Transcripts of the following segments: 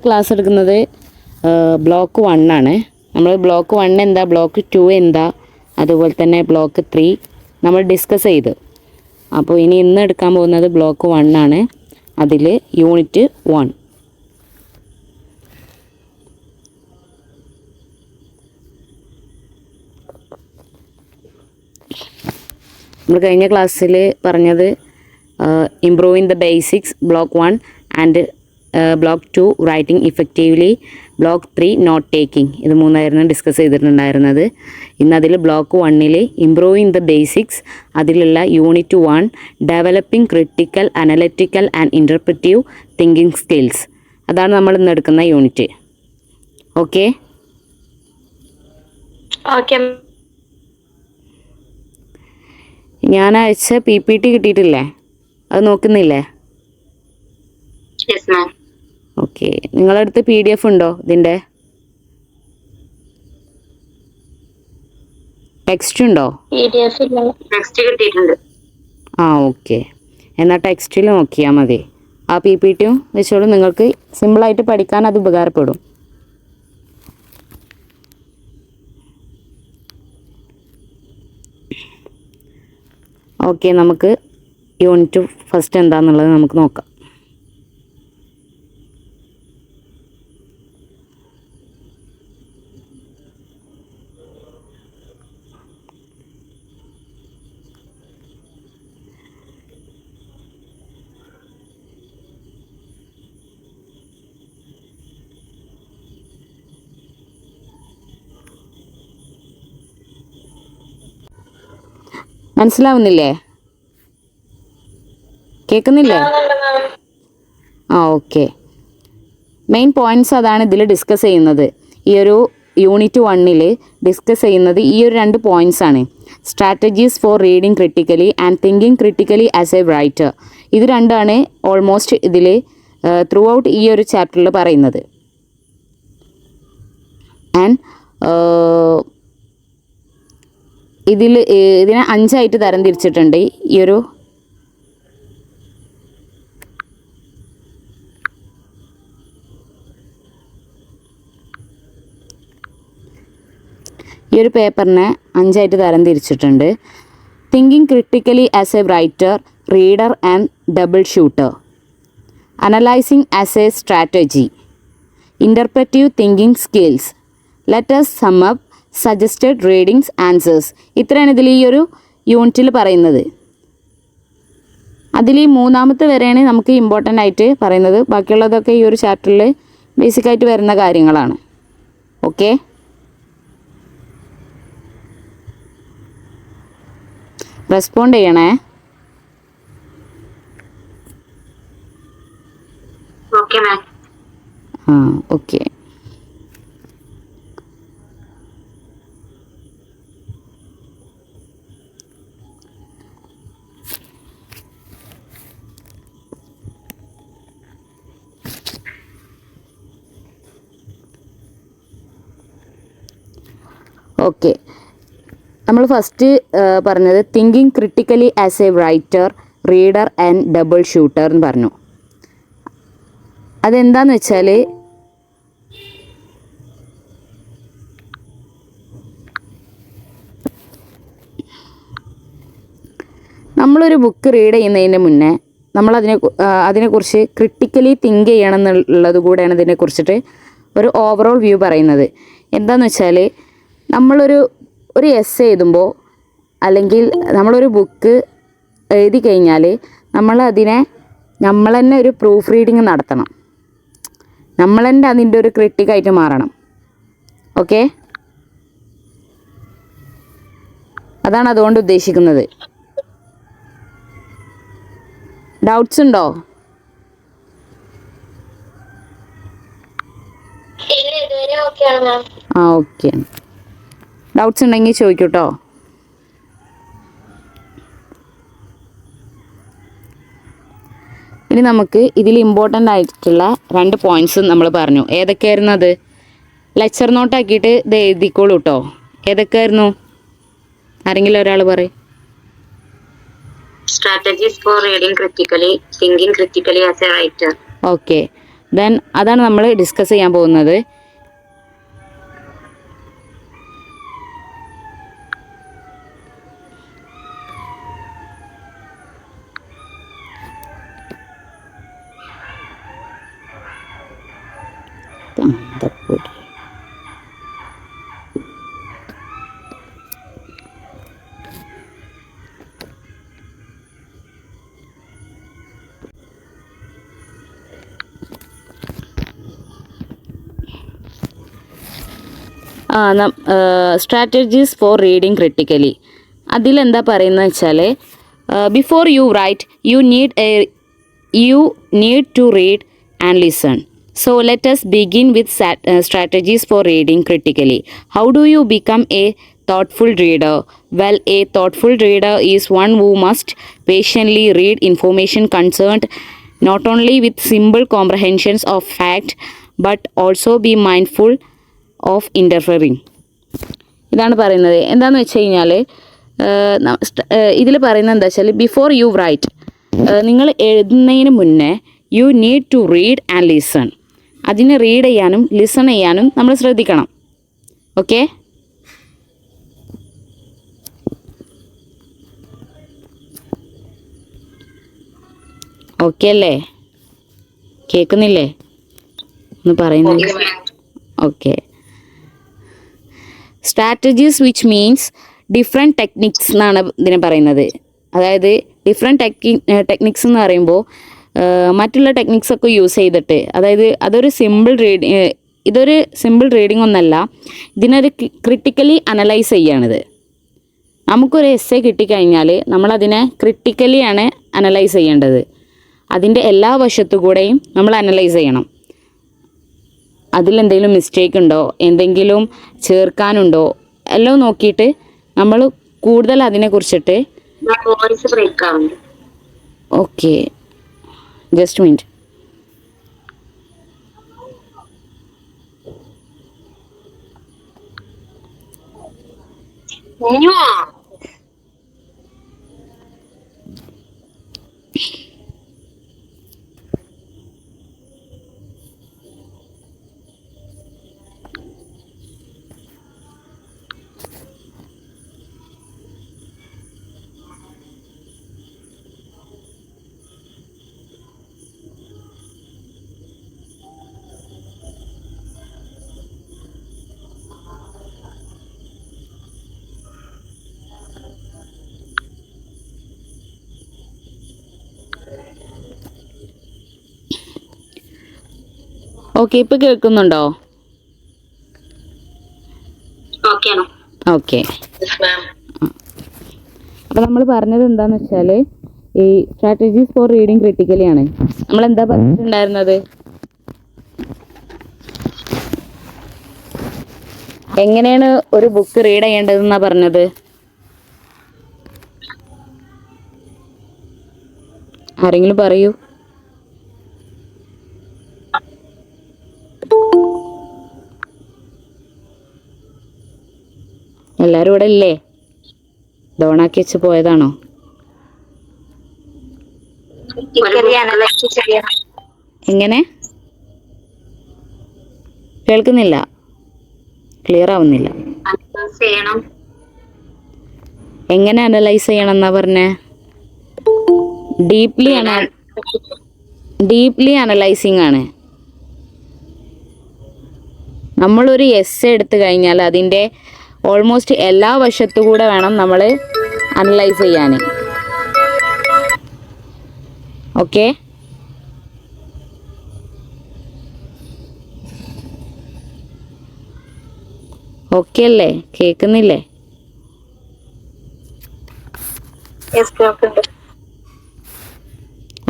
Class എടുക്കുന്നത് block 1 ആണ്. നമ്മൾ ബ്ലോക്ക് 1 എന്താ, ബ്ലോക്ക് 2 എന്താ, അതുപോലെ തന്നെ ബ്ലോക്ക് 3 നമ്മൾ ഡിസ്കസ് ചെയ്തു. അപ്പോൾ ഇന്ന് എടുക്കാൻ പോകുന്നത് ബ്ലോക്ക് 1 ആണ്. അതിൽ യൂണിറ്റ് 1. നമ്മൾ കഴിഞ്ഞ ക്ലാസ്സിൽ പറഞ്ഞത് improving the basics block 1 and block 2 writing effectively, block 3 note taking. ഇത് മൂന്നായിരുന്നു ഡിസ്കസ് ചെയ്തിട്ടുണ്ടായിരുന്നത്. ഇന്നതിൽ ബ്ലോക്ക് 1 ഇംപ്രൂവിങ് ദ ബേസിക്സ്, അതിലുള്ള unit 1 developing critical analytical and interpretive thinking skills, അതാണ് നമ്മൾ ഇന്ന് എടുക്കുന്ന യൂണിറ്റ്. ഓക്കെ ഞാൻ അയച്ച PPT കിട്ടിയിട്ടില്ലേ? അത് നോക്കുന്നില്ലേ? ഓക്കെ, നിങ്ങളുടെ അടുത്ത് PDF ഉണ്ടോ? ഇതിൻ്റെ ടെക്സ്റ്റ് ഉണ്ടോ? ടെക്സ്റ്റ് കിട്ടിയിട്ടുണ്ട്. ഓക്കെ, എന്നാൽ ടെക്സ്റ്റിൽ നോക്കിയാൽ മതി. ആ PPTയും വെച്ചോളൂ, നിങ്ങൾക്ക് സിമ്പിളായിട്ട് പഠിക്കാൻ അത് ഉപകാരപ്പെടും. ഓക്കെ, നമുക്ക് യൂണിറ്റ് ഫസ്റ്റ് എന്താണെന്നുള്ളത് നമുക്ക് നോക്കാം. മനസ്സിലാവുന്നില്ലേ? കേൾക്കുന്നില്ലേ? ഓക്കെ, മെയിൻ പോയിൻറ്റ്സ് അതാണ് ഇതിൽ ഡിസ്കസ് ചെയ്യുന്നത്. ഈ ഒരു യൂണിറ്റ് 1 ഡിസ്കസ് ചെയ്യുന്നത് ഈ ഒരു 2 പോയിൻറ്റ്സ് ആണ്. Strategies for reading critically and thinking critically as a writer. ഇത് രണ്ടാണ് ഓൾമോസ്റ്റ് ഇതിൽ ത്രൂ ഔട്ട് ഈ ഒരു ചാപ്റ്ററിൽ പറയുന്നത്. ആൻഡ് ഇതിനെ 5 ആയിട്ട് തരംതിരിച്ചിട്ടുണ്ട്. ഈ ഒരു പേപ്പറിനെ 5 ആയിട്ട് തരംതിരിച്ചിട്ടുണ്ട്. Thinking critically as a writer, reader and double shooter, analysing as a strategy, interpretive thinking skills, let's sum up suggested readings answers. ഇത്രയാണ് ഇതിൽ ഈ ഒരു യൂണിറ്റിൽ പറയുന്നത്. അതിൽ ഈ 3-ാമത്തെ വരെയാണ് നമുക്ക് ഇമ്പോർട്ടൻ്റ് ആയിട്ട് പറയുന്നത്. ബാക്കിയുള്ളതൊക്കെ ഈ ഒരു ചാപ്റ്ററിൽ ബേസിക്കായിട്ട് വരുന്ന കാര്യങ്ങളാണ്. ഓക്കെ, റെസ്പോണ്ട് ചെയ്യണേ. ഓക്കെ, ഓക്കെ, നമ്മൾ ഫസ്റ്റ് പറഞ്ഞത് thinking critically as a writer, reader and double shooter എന്ന് പറഞ്ഞു. അതെന്താന്ന് വെച്ചാൽ നമ്മളൊരു ബുക്ക് റീഡ് ചെയ്യുന്നതിന് മുന്നേ നമ്മൾ അതിനെക്കുറിച്ച് ക്രിട്ടിക്കലി തിങ്ക് ചെയ്യണം എന്നുള്ളത് കൂടെയാണ് ഇതിനെക്കുറിച്ചിട്ട് ഒരു ഓവറോൾ വ്യൂ പറയുന്നത്. എന്താണെന്ന് വെച്ചാൽ നമ്മളൊരു എസ്സേ എഴുതുമ്പോൾ അല്ലെങ്കിൽ നമ്മളൊരു ബുക്ക് എഴുതി കഴിഞ്ഞാൽ നമ്മൾ തന്നെ ഒരു പ്രൂഫ് റീഡിങ് നടത്തണം. നമ്മൾ തന്നെ അതിൻ്റെ ഒരു ക്രിട്ടിക്കായിട്ട് മാറണം. ഓക്കെ, അതാണ് അതുകൊണ്ട് ഉദ്ദേശിക്കുന്നത്. ഡൗട്ട്സ് ഉണ്ടോ? ഓക്കെ, ഡൗട്ട്സ് ഉണ്ടെങ്കിൽ ചോദിക്കൂട്ടോ. ഇനി നമുക്ക് ഇതിൽ ഇമ്പോർട്ടൻ്റ് ആയിട്ടുള്ള 2 പോയിൻറ്റ്സ് നമ്മൾ പറഞ്ഞു. ഏതൊക്കെയായിരുന്നു അത്? ലെക്ചർ നോട്ടാക്കിയിട്ട് ഇത് എഴുതിക്കോളൂ കേട്ടോ. ഏതൊക്കെയായിരുന്നു? ആരെങ്കിലും ഒരാൾ പറയും. Strategies for reading critically, thinking critically as a writer. Okay. Then അതാണ് നമ്മൾ ഡിസ്കസ് ചെയ്യാൻ പോകുന്നത്. Strategies for reading critically. അതിലെന്താ പറയുന്നത് വെച്ചാൽ before you write you need to read and listen. So let us begin with strategies for reading critically. How do you become a thoughtful reader? Well, a thoughtful reader is one who must patiently read information concerned not only with simple comprehensions of fact but also be mindful of interfering. ഇതാണ് പറയുന്നത്. എന്താണെന്ന് വെച്ച് കഴിഞ്ഞാൽ ഇതിൽ പറയുന്നത് എന്താ വെച്ചാൽ before you right, നിങ്ങൾ എഴുതുന്നതിന് മുന്നേ you need to read and listen. അതിനെ റീഡ് ചെയ്യാനും ലിസൺ ചെയ്യാനും നമ്മൾ ശ്രദ്ധിക്കണം. ഓക്കെ, ഓക്കെ അല്ലേ? കേൾക്കുന്നില്ലേ? ഒന്ന് പറയുന്നത്. Okay. Strategies which means different techniques എന്നാണ് ഇതിനെ പറയുന്നത്. അതായത് ഡിഫറെൻറ്റ് ടെക്നിക്സ് എന്ന് പറയുമ്പോൾ മറ്റുള്ള ടെക്നിക്സൊക്കെ യൂസ് ചെയ്തിട്ട്, അതായത് ഇതൊരു സിമ്പിൾ റീഡിംഗ് ഒന്നല്ല, ഇതിനൊരു ക്രിട്ടിക്കലി അനലൈസ് ചെയ്യാണിത്. നമുക്കൊരു എസ്സേ കിട്ടിക്കഴിഞ്ഞാൽ നമ്മളതിനെ ക്രിട്ടിക്കലിയാണ് അനലൈസ് ചെയ്യേണ്ടത്. അതിൻ്റെ എല്ലാ വശത്തു കൂടെയും നമ്മൾ അനലൈസ് ചെയ്യണം. അതിലെന്തെങ്കിലും മിസ്റ്റേക്ക് ഉണ്ടോ, എന്തെങ്കിലും ചേർക്കാനുണ്ടോ എല്ലാം നോക്കിയിട്ട് നമ്മൾ കൂടുതൽ അതിനെക്കുറിച്ചിട്ട്. Okay, just minute. ഓക്കെ, ഇപ്പം കേൾക്കുന്നുണ്ടോ? ഓക്കെ. അപ്പോൾ നമ്മൾ പറഞ്ഞത് എന്താണെന്ന് വെച്ചാൽ ഈ സ്ട്രാറ്റജീസ് ഫോർ റീഡിങ് ക്രിട്ടിക്കലി ആണ്. നമ്മളെന്താ പറഞ്ഞിട്ടുണ്ടായിരുന്നത്? എങ്ങനെയാണ് ഒരു ബുക്ക് റീഡ് ചെയ്യേണ്ടതെന്നാണ് പറഞ്ഞത്. ആരെങ്കിലും പറയൂ. എല്ലാവരും ഇവിടെ ഇല്ലേ? ഡോണാക്കി വെച്ച് പോയതാണോ? എങ്ങനെ? കേൾക്കുന്നില്ല, ക്ലിയർ ആവുന്നില്ല. എങ്ങനെ അനലൈസ് ചെയ്യണം എന്നാ പറഞ്ഞേ? ഡീപ്ലി അനലൈസിങ് ആണ്. നമ്മളൊരു എസ്സേ എടുത്തു കഴിഞ്ഞാൽ അതിൻ്റെ ഓൾമോസ്റ്റ് എല്ലാ വശത്തുകൂടെ വേണം നമ്മൾ അനലൈസ് ചെയ്യാൻ. ഓക്കെ, ഓക്കെ അല്ലേ? കേൾക്കുന്നില്ലേ?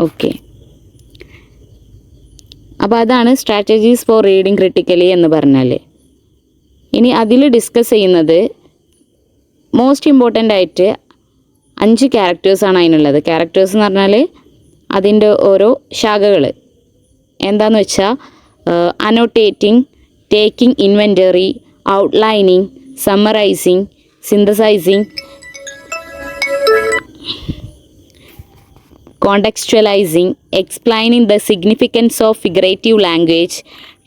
ഓക്കെ. അപ്പോൾ അതാണ് സ്ട്രാറ്റജീസ് ഫോർ റീഡിങ് ക്രിട്ടിക്കലി എന്ന് പറഞ്ഞാൽ. ഇനി അതിൽ ഡിസ്കസ് ചെയ്യുന്നത് മോസ്റ്റ് ഇമ്പോർട്ടൻ്റ് ആയിട്ട് 5 ക്യാരക്ടേഴ്സാണ് അതിനുള്ളത്. ക്യാരക്ടേഴ്സ് എന്ന് പറഞ്ഞാൽ അതിൻ്റെ ഓരോ ശാഖകൾ എന്താണെന്ന് വെച്ചാൽ annotating, taking inventory, outlining, summarising, synthesising, contextualizing, explaining the significance of figurative language,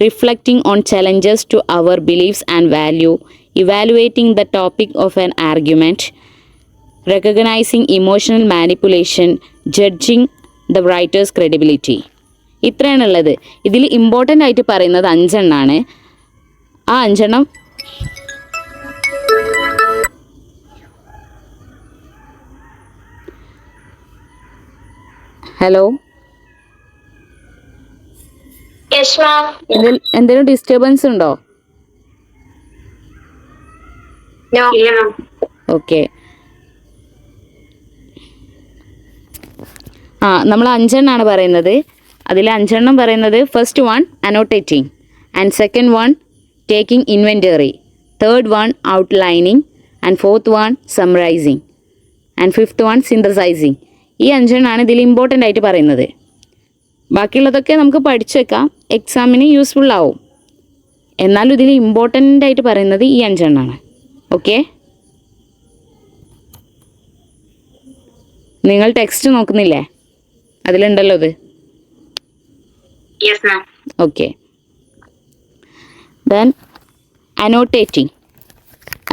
reflecting on challenges to our beliefs and value, evaluating the topic of an argument, recognizing emotional manipulation, judging the writer's credibility. ഇത്രയാണുള്ളത്. ഇതിൽ important ആയിട്ട് പറയുന്നത് 5 എണ്ണമാണ്. ആ 5 എണ്ണം hello, yes ma'am. എന്തെങ്കിലും disturbance ഉണ്ടോ? ഇല്ല മാം. Okay. നമ്മൾ 5 എണ്ണമാണ് പറയുന്നത്. അതിൽ 5 എണ്ണം പറയുന്നത് first one annotating, and second one taking inventory, third one outlining, and fourth one summarising, and fifth one synthesising. ഈ 5 എണ്ണമാണ് ഇതിൽ ഇമ്പോർട്ടൻ്റ് ആയിട്ട് പറയുന്നത്. ബാക്കിയുള്ളതൊക്കെ നമുക്ക് പഠിച്ചു വെക്കാം, എക്സാമിന് യൂസ്ഫുൾ ആവും. എന്നാലും ഇതിൽ ഇമ്പോർട്ടൻ്റ് ആയിട്ട് പറയുന്നത് ഈ 5 എണ്ണമാണ്. ഓക്കെ, നിങ്ങൾ ടെക്സ്റ്റ് നോക്കുന്നില്ലേ? അതിലുണ്ടല്ലോ ഇത്. Yes ma'am. ഓക്കെ. ദെൻ അനോട്ടേറ്റിംഗ്.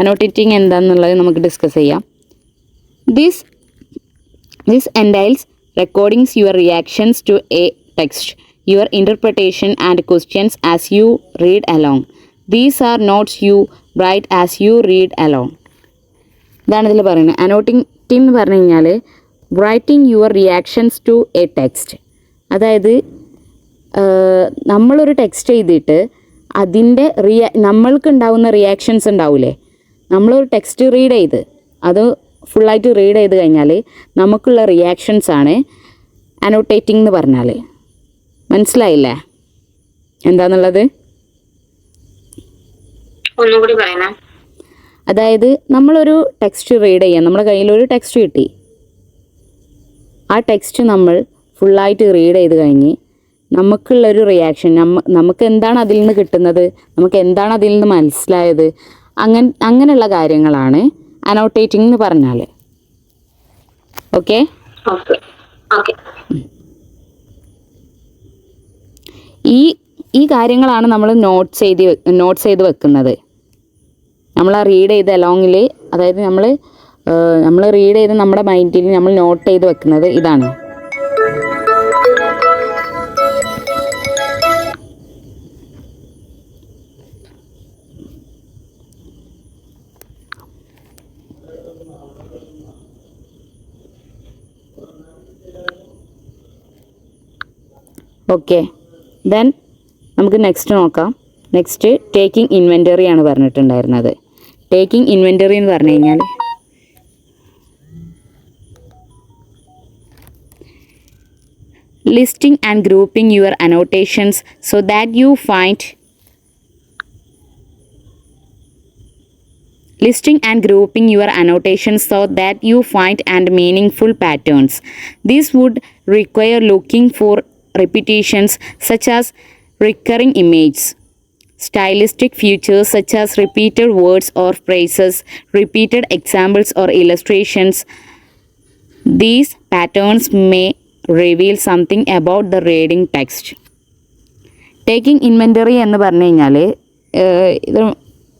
അനോട്ടേറ്റിംഗ് എന്താണെന്നുള്ളത് നമുക്ക് ഡിസ്കസ് ചെയ്യാം. This entails recording your reactions to a text, your interpretation and questions as you read along. These are notes you write as you read along. ഇതാണ് ഇതിൽ പറയുന്നത്. അനോട്ടിംഗ് എന്ന് പറഞ്ഞു കഴിഞ്ഞാൽ writing your reactions to a text. അതായത് നമ്മളൊരു text എഴുതിയിട്ട് അതിൻ്റെ നമ്മൾക്കുണ്ടാവുന്ന റിയാക്ഷൻസ് ഉണ്ടാവില്ലേ, നമ്മളൊരു ടെക്സ്റ്റ് റീഡ് ചെയ്ത് അത് ഫുള്ളായിട്ട് റീഡ് ചെയ്ത് കഴിഞ്ഞാൽ നമുക്കുള്ള റിയാക്ഷൻസാണ് അനോട്ടേറ്റിംഗ് എന്ന് പറഞ്ഞാൽ. മനസ്സിലായില്ലേ എന്താണെന്നുള്ളത്? ഒന്നുകൂടി പറയണം. അതായത് നമ്മളൊരു ടെക്സ്റ്റ് റീഡ് ചെയ്യാം, നമ്മുടെ കയ്യിലൊരു ടെക്സ്റ്റ് കിട്ടി. ആ ടെക്സ്റ്റ് നമ്മൾ ഫുള്ളായിട്ട് റീഡ് ചെയ്ത് കഴിഞ്ഞ് നമുക്കുള്ളൊരു റിയാക്ഷൻ, നമുക്ക് എന്താണ് അതിൽ നിന്ന് കിട്ടുന്നത്, നമുക്ക് എന്താണ് അതിൽ നിന്ന് മനസ്സിലായത്, അങ്ങനെയുള്ള കാര്യങ്ങളാണ് അനോട്ടേറ്റിംഗ് എന്ന് പറഞ്ഞാൽ. ഓക്കെ, ഈ കാര്യങ്ങളാണ് നമ്മൾ നോട്ട്സ് ചെയ്ത് വെക്കുന്നത്. നമ്മൾ ആ റീഡ് ചെയ്ത് അലോങ്ങിൽ, അതായത് നമ്മൾ റീഡ് ചെയ്ത് നമ്മുടെ മൈൻഡിൽ നമ്മൾ നോട്ട് ചെയ്ത് വെക്കുന്നത് ഇതാണ്. ഓക്കെ, ദെൻ നമുക്ക് നെക്സ്റ്റ് നോക്കാം. നെക്സ്റ്റ് ടേക്കിംഗ് ഇൻവെൻറ്ററി ആണ് പറഞ്ഞിട്ടുണ്ടായിരുന്നത്. ടേക്കിംഗ് ഇൻവെൻറ്ററി എന്ന് പറഞ്ഞു കഴിഞ്ഞാൽ listing and grouping your annotations so that you find and meaningful patterns. This would require looking for repetitions such as recurring images, stylistic features such as repeated words or phrases, repeated examples or illustrations. These patterns may reveal something about the reading text. Taking inventory എന്ന് പറഞ്ഞു കഴിഞ്ഞാൽ ഇത്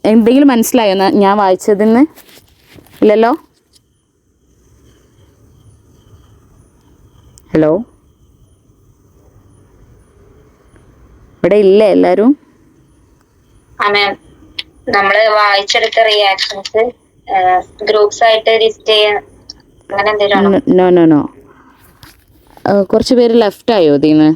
എന്തെങ്കിലും മനസ്സിലായോ ഞാൻ വായിച്ചതിന്ന്? ഇല്ലല്ലോ? Hello, ഇവിടെ ഇല്ലേ എല്ലാവരും? നമ്മള് വായിച്ചെടുത്ത റിയാക്ഷൻസ് ഗ്രൂപ്പ്സ് ആയിട്ട് ലിസ്റ്റ് ചെയ്യാൻ അങ്ങനെ എന്തെങ്കിലും? നോ കുറച്ച് പേര് ലെഫ്റ്റ് ആയോ ഇതിന്ന്?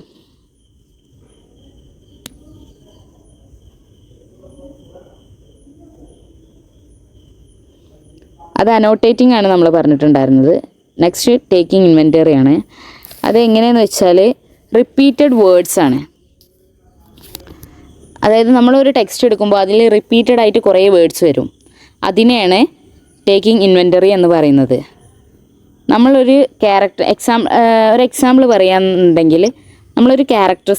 അത് അനോട്ടേറ്റിംഗ് ആണ് നമ്മൾ പറഞ്ഞിട്ടുണ്ടായിരുന്നത്. നെക്സ്റ്റ് ടേക്കിംഗ് ഇൻവെൻറ്ററി ആണ്. അത് എങ്ങനെയെന്ന് വെച്ചാൽ റിപ്പീറ്റഡ് വേർഡ്സ് ആണ്. അതായത് നമ്മളൊരു ടെക്സ്റ്റ് എടുക്കുമ്പോൾ അതിൽ റിപ്പീറ്റഡ് ആയിട്ട് കുറേ വേർഡ്സ് വരും. അതിനെയാണ് ടേക്കിംഗ് ഇൻവെൻറ്ററി എന്ന് പറയുന്നത്. നമ്മളൊരു ഒരു എക്സാമ്പിൾ പറയുകയാണെന്നുണ്ടെങ്കിൽ നമ്മളൊരു ക്യാരക്ടർ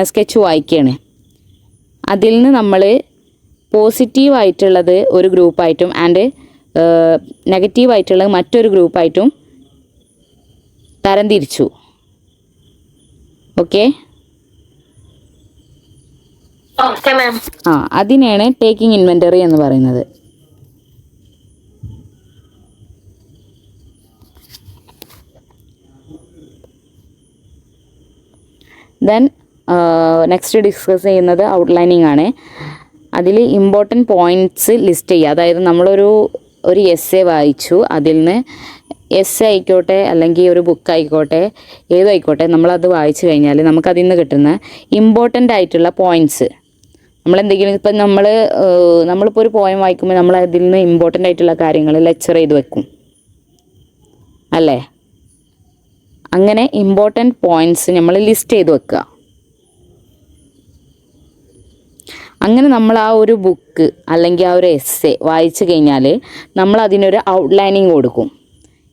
സ്കെച്ച് വായിക്കുകയാണ്. അതിൽ നിന്ന് നമ്മൾ പോസിറ്റീവായിട്ടുള്ളത് ഒരു ഗ്രൂപ്പായിട്ടും ആൻഡ് നെഗറ്റീവായിട്ടുള്ളത് മറ്റൊരു ഗ്രൂപ്പായിട്ടും തരംതിരിച്ചു. ഓക്കെ, അതിനെയാണ് ടേക്കിംഗ് ഇൻവെൻ്ററി എന്ന് പറയുന്നത്. ദെൻ നെക്സ്റ്റ് ഡിസ്കസ് ചെയ്യുന്നത് ഔട്ട്ലൈനിങ് ആണ്. അതിൽ ഇമ്പോർട്ടൻറ്റ് പോയിൻറ്റ്സ് ലിസ്റ്റ് ചെയ്യുക. അതായത് നമ്മളൊരു എസ്സേ വായിച്ചു, അതിൽ നിന്ന് എസ്സേ ആയിക്കോട്ടെ അല്ലെങ്കിൽ ഒരു ബുക്ക് ആയിക്കോട്ടെ ഏതായിക്കോട്ടെ, നമ്മളത് വായിച്ചു കഴിഞ്ഞാൽ നമുക്കതിൽ നിന്ന് കിട്ടുന്ന ഇമ്പോർട്ടൻ്റ് ആയിട്ടുള്ള പോയിൻറ്റ്സ്, നമ്മളെന്തെങ്കിലും ഇപ്പം നമ്മളിപ്പോൾ ഒരു പോയം വായിക്കുമ്പോൾ നമ്മൾ അതിൽ നിന്ന് ഇമ്പോർട്ടൻ്റ് ആയിട്ടുള്ള കാര്യങ്ങൾ ലെക്ചർ ചെയ്ത് വെക്കും അല്ലേ? അങ്ങനെ ഇമ്പോർട്ടൻറ്റ് പോയിൻറ്റ്സ് നമ്മൾ ലിസ്റ്റ് ചെയ്ത് വെക്കുക. അങ്ങനെ നമ്മൾ ആ ഒരു ബുക്ക് അല്ലെങ്കിൽ ആ ഒരു എസ്സേ വായിച്ചു കഴിഞ്ഞാൽ നമ്മൾ അതിനൊരു ഔട്ട്ലൈനിങ് കൊടുക്കും.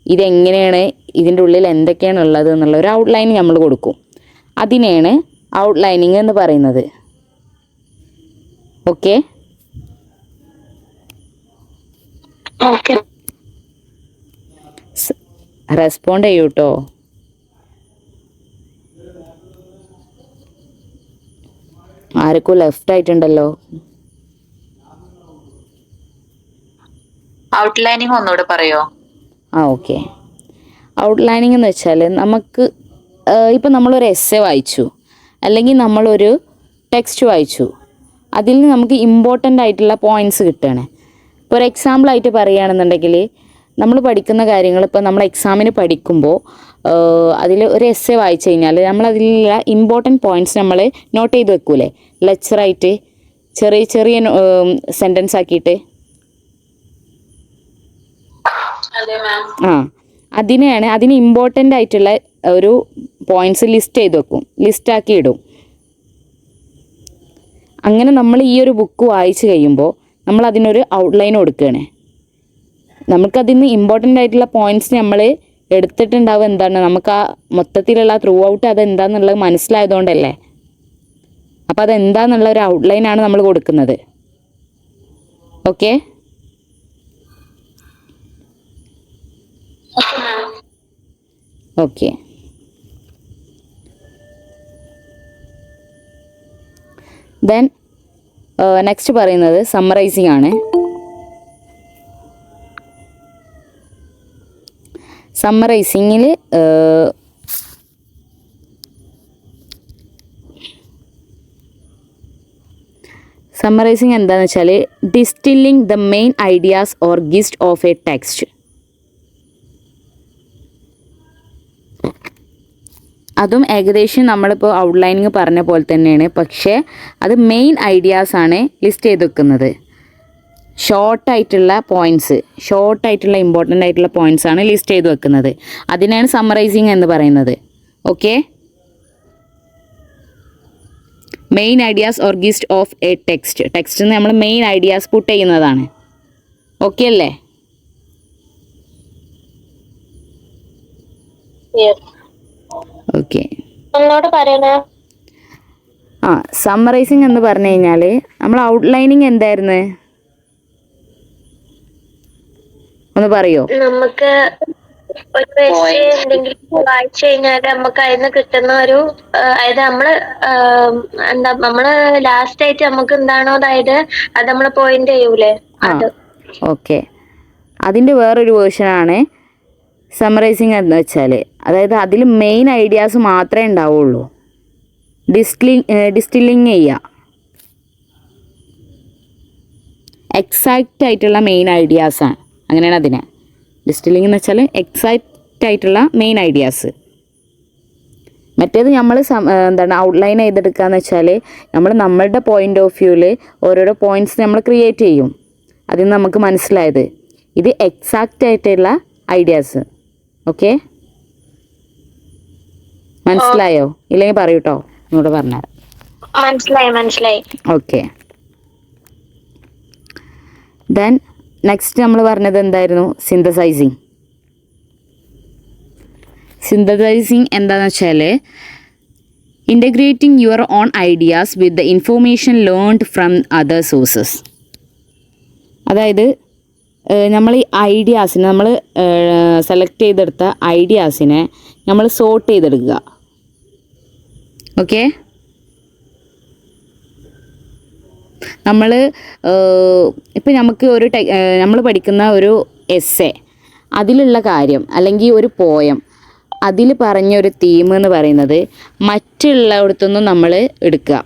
ഇതെങ്ങനെയാണ്, ഇതിൻ്റെ ഉള്ളിൽ എന്തൊക്കെയാണ് ഉള്ളത് എന്നുള്ള ഒരു ഔട്ട്ലൈനിങ് നമ്മൾ കൊടുക്കും. അതിനെയാണ് ഔട്ട്ലൈനിങ് എന്ന് പറയുന്നത്. ഓക്കെ, റെസ്പോണ്ട് ചെയ്യൂ കേട്ടോ. ആർക്കും ലെഫ്റ്റ് ആയിട്ടുണ്ടല്ലോ. ഔട്ട്ലൈനിങ് ഒന്നുകൂടെ പറയോ? ഓക്കെ. ഔട്ട്ലൈനിങ് എന്ന് വെച്ചാൽ നമുക്ക് ഇപ്പം നമ്മളൊരു എസ്സേ വായിച്ചു അല്ലെങ്കിൽ നമ്മളൊരു ടെക്സ്റ്റ് വായിച്ചു, അതിൽ നിന്ന് നമുക്ക് ഇമ്പോർട്ടൻ്റ് ആയിട്ടുള്ള പോയിൻറ്റ്സ് കിട്ടുകയാണ്. ഇപ്പോൾ ഒരു എക്സാമ്പിളായിട്ട് പറയുകയാണെന്നുണ്ടെങ്കിൽ നമ്മൾ പഠിക്കുന്ന കാര്യങ്ങൾ ഇപ്പോൾ നമ്മൾ എക്സാമിന് പഠിക്കുമ്പോൾ അതിൽ ഒരു എസ്സേ വായിച്ചു കഴിഞ്ഞാൽ നമ്മളതിലുള്ള ഇമ്പോർട്ടൻറ്റ് പോയിൻറ്റ്സ് നമ്മൾ നോട്ട് ചെയ്ത് വെക്കൂലേ, ലെക്ചറായിട്ട് ചെറിയ ചെറിയ സെൻറ്റൻസ് ആക്കിയിട്ട്. അതിന് ഇമ്പോർട്ടൻ്റ് ആയിട്ടുള്ള ഒരു പോയിൻറ്റ്സ് ലിസ്റ്റ് ചെയ്ത് വെക്കും, ലിസ്റ്റാക്കി ഇടും. അങ്ങനെ നമ്മൾ ഈ ഒരു ബുക്ക് വായിച്ച് കഴിയുമ്പോൾ നമ്മൾ അതിനൊരു ഔട്ട്ലൈൻ കൊടുക്കുകയാണ്. നമുക്കതിന് ഇമ്പോർട്ടൻ്റ് ആയിട്ടുള്ള പോയിൻറ്റ്സ് നമ്മൾ എടുത്തിട്ടുണ്ടാവും. എന്താണ്, നമുക്ക് ആ മൊത്തത്തിലുള്ള ത്രൂ ഔട്ട് അതെന്താണെന്നുള്ളത് മനസ്സിലായതുകൊണ്ടല്ലേ. അപ്പോൾ അതെന്താന്നുള്ള ഒരു ഔട്ട്ലൈനാണ് നമ്മൾ കൊടുക്കുന്നത്. Okay, okay. ദെൻ നെക്സ്റ്റ് പറയുന്നത് സമ്മറൈസിങ് ആണ്. സമ്മറൈസിങ്ങിൽ സമ്മറൈസിങ് എന്താണെന്ന് വെച്ചാൽ distilling the main ideas or gist of a text. അതും ഏകദേശം നമ്മളിപ്പോൾ ഔട്ട്ലൈനിങ് പറഞ്ഞ പോലെ തന്നെയാണ്, പക്ഷേ അത് മെയിൻ ഐഡിയാസാണ് ലിസ്റ്റ് ചെയ്ത് വെക്കുന്നത്. ഷോർട്ടായിട്ടുള്ള പോയിൻറ്റ്സ്, ഷോർട്ടായിട്ടുള്ള ഇമ്പോർട്ടൻ്റ് ആയിട്ടുള്ള പോയിൻറ്റ്സ് ആണ് ലിസ്റ്റ് ചെയ്ത് വെക്കുന്നത്. അതിനാണ് സമ്മറൈസിങ് എന്ന് പറയുന്നത്. Okay, main ideas or gist of a text. ടെക്സ്റ്റിൽ നമ്മൾ മെയിൻ ഐഡിയാസ് പുട്ട് ചെയ്യുന്നതാണ്. ഓക്കെ അല്ലേ? ഓക്കെ, സമ്മറൈസിങ് എന്ന് പറഞ്ഞു കഴിഞ്ഞാൽ നമ്മൾ ഔട്ട്ലൈനിങ് എന്തായിരുന്നു ഒന്ന് പറയോ? നമുക്ക് ഒരു എന്തെങ്കിലും വായിച്ചു കഴിഞ്ഞാൽ നമുക്ക് അതിന് കിട്ടുന്ന ഒരു അതായത് നമ്മള് ലാസ്റ്റ് ആയിട്ട് നമുക്ക് എന്താണോ അതായത് അത് നമ്മള് പോയിന്റ് ചെയ്യൂലേ അത്. ഓക്കെ, അതിൻ്റെ വേറൊരു വേർഷനാണ് സമ്മറൈസിങ് എന്ന് വെച്ചാൽ, അതായത് അതിൽ മെയിൻ ഐഡിയാസ് മാത്രമേ ഉണ്ടാവുള്ളൂ. ഡിസ്റ്റില്ലിങ് ചെയ്യുക, എക്സാക്റ്റ് ആയിട്ടുള്ള മെയിൻ ഐഡിയാസാണ്, അങ്ങനെയാണ് അതിനെ ഡിസ്റ്റില്ലിങ് എന്ന് വെച്ചാൽ എക്സാക്റ്റ് ആയിട്ടുള്ള മെയിൻ ഐഡിയാസ്. മറ്റേത് നമ്മൾ ഔട്ട്ലൈൻ ചെയ്തെടുക്കുക എന്ന് വെച്ചാൽ നമ്മളുടെ പോയിൻ്റ് ഓഫ് വ്യൂവിൽ ഓരോരോ പോയിൻറ്റ്സ് നമ്മൾ ക്രിയേറ്റ് ചെയ്യും. അതിൽ നിന്ന് നമുക്ക് മനസ്സിലായത് ഇത് എക്സാക്റ്റ് ആയിട്ടുള്ള ഐഡിയാസ്. ഓക്കെ, മനസ്സിലായോ? ഇല്ലെങ്കിൽ പറയൂ കേട്ടോ, ഇങ്ങോട്ട് പറഞ്ഞാൽ. മനസ്സിലായി. ഓക്കെ, ദെൻ നെക്സ്റ്റ് നമ്മൾ പറഞ്ഞത് എന്തായിരുന്നു? സിന്തസൈസിങ്. സിന്തസൈസിങ് എന്താണെന്ന് വെച്ചാൽ integrating your own ideas with the information learned from other sources. അതായത് നമ്മൾ ഈ ഐഡിയാസിനെ നമ്മൾ സെലക്ട് ചെയ്തെടുത്ത ഐഡിയാസിനെ നമ്മൾ സോർട്ട് ചെയ്തെടുക്കുക. ഓക്കെ, ഇപ്പം നമുക്ക് നമ്മൾ പഠിക്കുന്ന ഒരു എസ്സേ, അതിലുള്ള കാര്യം അല്ലെങ്കിൽ ഒരു പോയം, അതിൽ പറഞ്ഞൊരു തീം എന്ന് പറയുന്നത് മറ്റുള്ളയിടത്തുനിന്നും നമ്മൾ എടുക്കുക.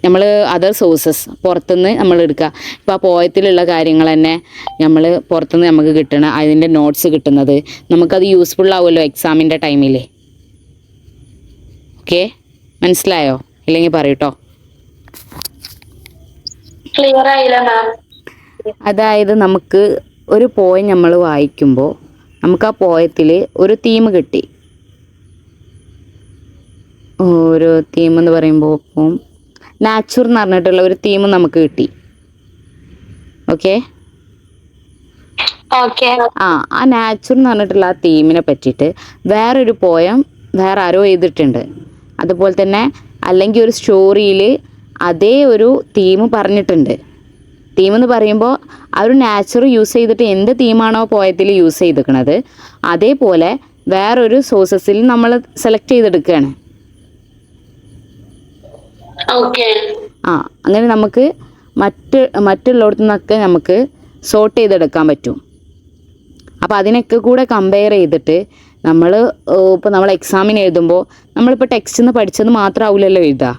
നമ്മൾ അതർ സോഴ്സസ് പുറത്തുനിന്ന് നമ്മൾ എടുക്കുക. ഇപ്പോൾ ആ പോയത്തിലുള്ള കാര്യങ്ങൾ തന്നെ നമ്മൾ പുറത്തുനിന്ന് നമുക്ക് കിട്ടണം, അതിൻ്റെ നോട്ട്സ് കിട്ടുന്നത് നമുക്കത് യൂസ്ഫുൾ ആവുമല്ലോ എക്സാമിൻ്റെ ടൈമിൽ. ഓക്കെ, മനസ്സിലായോ? ഇല്ലെങ്കിൽ പറയൂട്ടോ. ക്ലിയർ ആയില്ല മാം. അതായത് നമുക്ക് ഒരു പോയം നമ്മൾ വായിക്കുമ്പോൾ നമുക്ക് ആ പോയത്തിൽ ഒരു തീം കിട്ടി. ഒരു തീം എന്ന് പറയുമ്പോൾ ഇപ്പം നാച്ചുർ എന്ന് പറഞ്ഞിട്ടുള്ള ഒരു തീം നമുക്ക് കിട്ടി. ഓക്കെ, ആ നാച്ചുർ എന്ന് പറഞ്ഞിട്ടുള്ള ആ തീമിനെ പറ്റിയിട്ട് വേറൊരു പോയം വേറെ ആരോ എഴുതിയിട്ടുണ്ട്. അതുപോലെ തന്നെ അല്ലെങ്കിൽ ഒരു സ്റ്റോറിയിൽ അതേ ഒരു തീം പറഞ്ഞിട്ടുണ്ട്. തീം എന്ന് പറയുമ്പോൾ ആ ഒരു നാച്ചുർ യൂസ് ചെയ്തിട്ട് എന്ത് തീമാണോ പോയത്തിൽ യൂസ് ചെയ്തിരിക്കുന്നത് അതേപോലെ വേറൊരു സോഴ്സസിൽ നമ്മൾ സെലക്ട് ചെയ്തെടുക്കുകയാണ്. അങ്ങനെ നമുക്ക് മറ്റുള്ളിടത്തു നിന്നൊക്കെ നമുക്ക് സോർട്ട് ചെയ്തെടുക്കാൻ പറ്റും. അപ്പോൾ അതിനൊക്കെ കൂടെ കമ്പയർ ചെയ്തിട്ട് ഇപ്പോൾ നമ്മൾ എക്സാമിന് എഴുതുമ്പോൾ നമ്മളിപ്പോൾ ടെക്സ്റ്റ് നിന്ന് പഠിച്ചത് മാത്രമാവില്ലല്ലോ എഴുതുക.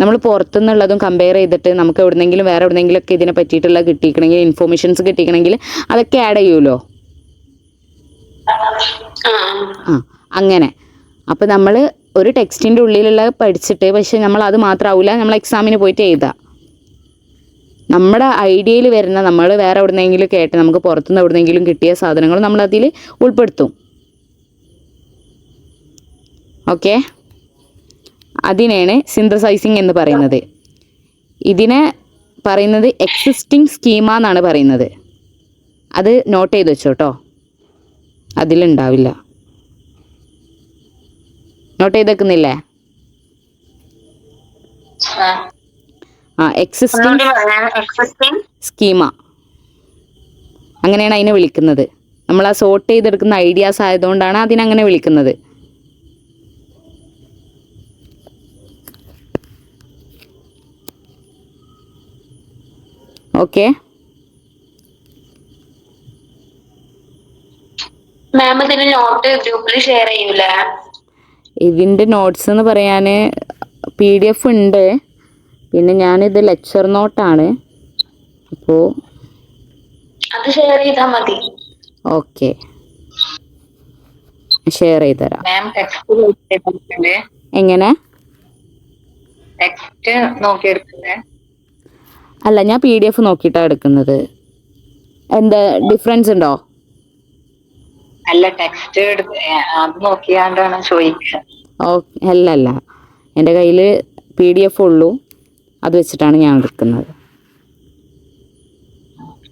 നമ്മൾ പുറത്തുനിന്നുള്ളതും കമ്പയർ ചെയ്തിട്ട് നമുക്ക് എവിടെന്നെങ്കിലും വേറെ എവിടെന്നെങ്കിലുമൊക്കെ ഇതിനെ പറ്റിയിട്ടുള്ള കിട്ടിക്കണമെങ്കിൽ ഇൻഫോർമേഷൻസ് കിട്ടിക്കണമെങ്കിൽ അതൊക്കെ ആഡ് ചെയ്യുമല്ലോ. അങ്ങനെ അപ്പോൾ നമ്മൾ ഒരു ടെക്സ്റ്റിൻ്റെ ഉള്ളിലുള്ള പഠിച്ചിട്ട് പക്ഷെ നമ്മൾ അത് മാത്രമാവില്ല നമ്മൾ എക്സാമിന് പോയിട്ട് എഴുതുക. നമ്മുടെ ഐഡിയയിൽ വരുന്ന നമ്മൾ വേറെ എവിടെന്നെങ്കിലും കേട്ട് നമുക്ക് പുറത്തുനിന്ന് എവിടെന്നെങ്കിലും കിട്ടിയ സാധനങ്ങൾ നമ്മളതിൽ ഉൾപ്പെടുത്തും. ഓക്കെ, അതിനെയാണ് സിന്തസൈസിങ് എന്ന് പറയുന്നത്. ഇതിനെ പറയുന്നത് എക്സിസ്റ്റിംഗ് സ്കീമ എന്നാണ് പറയുന്നത്. അത് നോട്ട് ചെയ്ത് വെച്ചോട്ടോ, അതിലുണ്ടാവില്ല. നോട്ട് ചെയ്ത് വെക്കുന്നില്ലേ? എക്സിസ്റ്റിംഗ് സ്കീമ അങ്ങനെയാണ് അതിനെ വിളിക്കുന്നത്. നമ്മൾ ആ സോർട്ട് ചെയ്തെടുക്കുന്ന ഐഡിയാസ് ആയതുകൊണ്ടാണ് അതിനങ്ങനെ വിളിക്കുന്നത്. ഓക്കെ, മാം ഇതിന് നോട്ട് ഗ്രൂപ്പിൽ ഷെയർ ചെയ്യൂല? ഇതിൻ്റെ നോട്ട്സ് എന്ന് പറയാൻ PDF ഉണ്ട്. പിന്നെ ഞാനിത് ലെക്ചർ നോട്ടാണ്, അപ്പോൾ അത് ഷെയർ ചെയ്താൽ മതി. ഓക്കെ, ഷെയർ ചെയ്ത് തരാം. എങ്ങനെ? ടെക്സ്റ്റ് നോക്കിയെടുക്കുന്നേ? അല്ല, ഞാൻ PDF നോക്കിയിട്ടാണ് എടുക്കുന്നത്. എന്താ ഡിഫറൻസ് ഉണ്ടോ? അല്ല, ടെക്സ്റ്റ് അത് നോക്കിയാണ്ടാണ് ചോദിക്കുക. അല്ല, എൻ്റെ കയ്യിൽ PDF ഉള്ളൂ, അത് വെച്ചിട്ടാണ് ഞാൻ എടുക്കുന്നത്.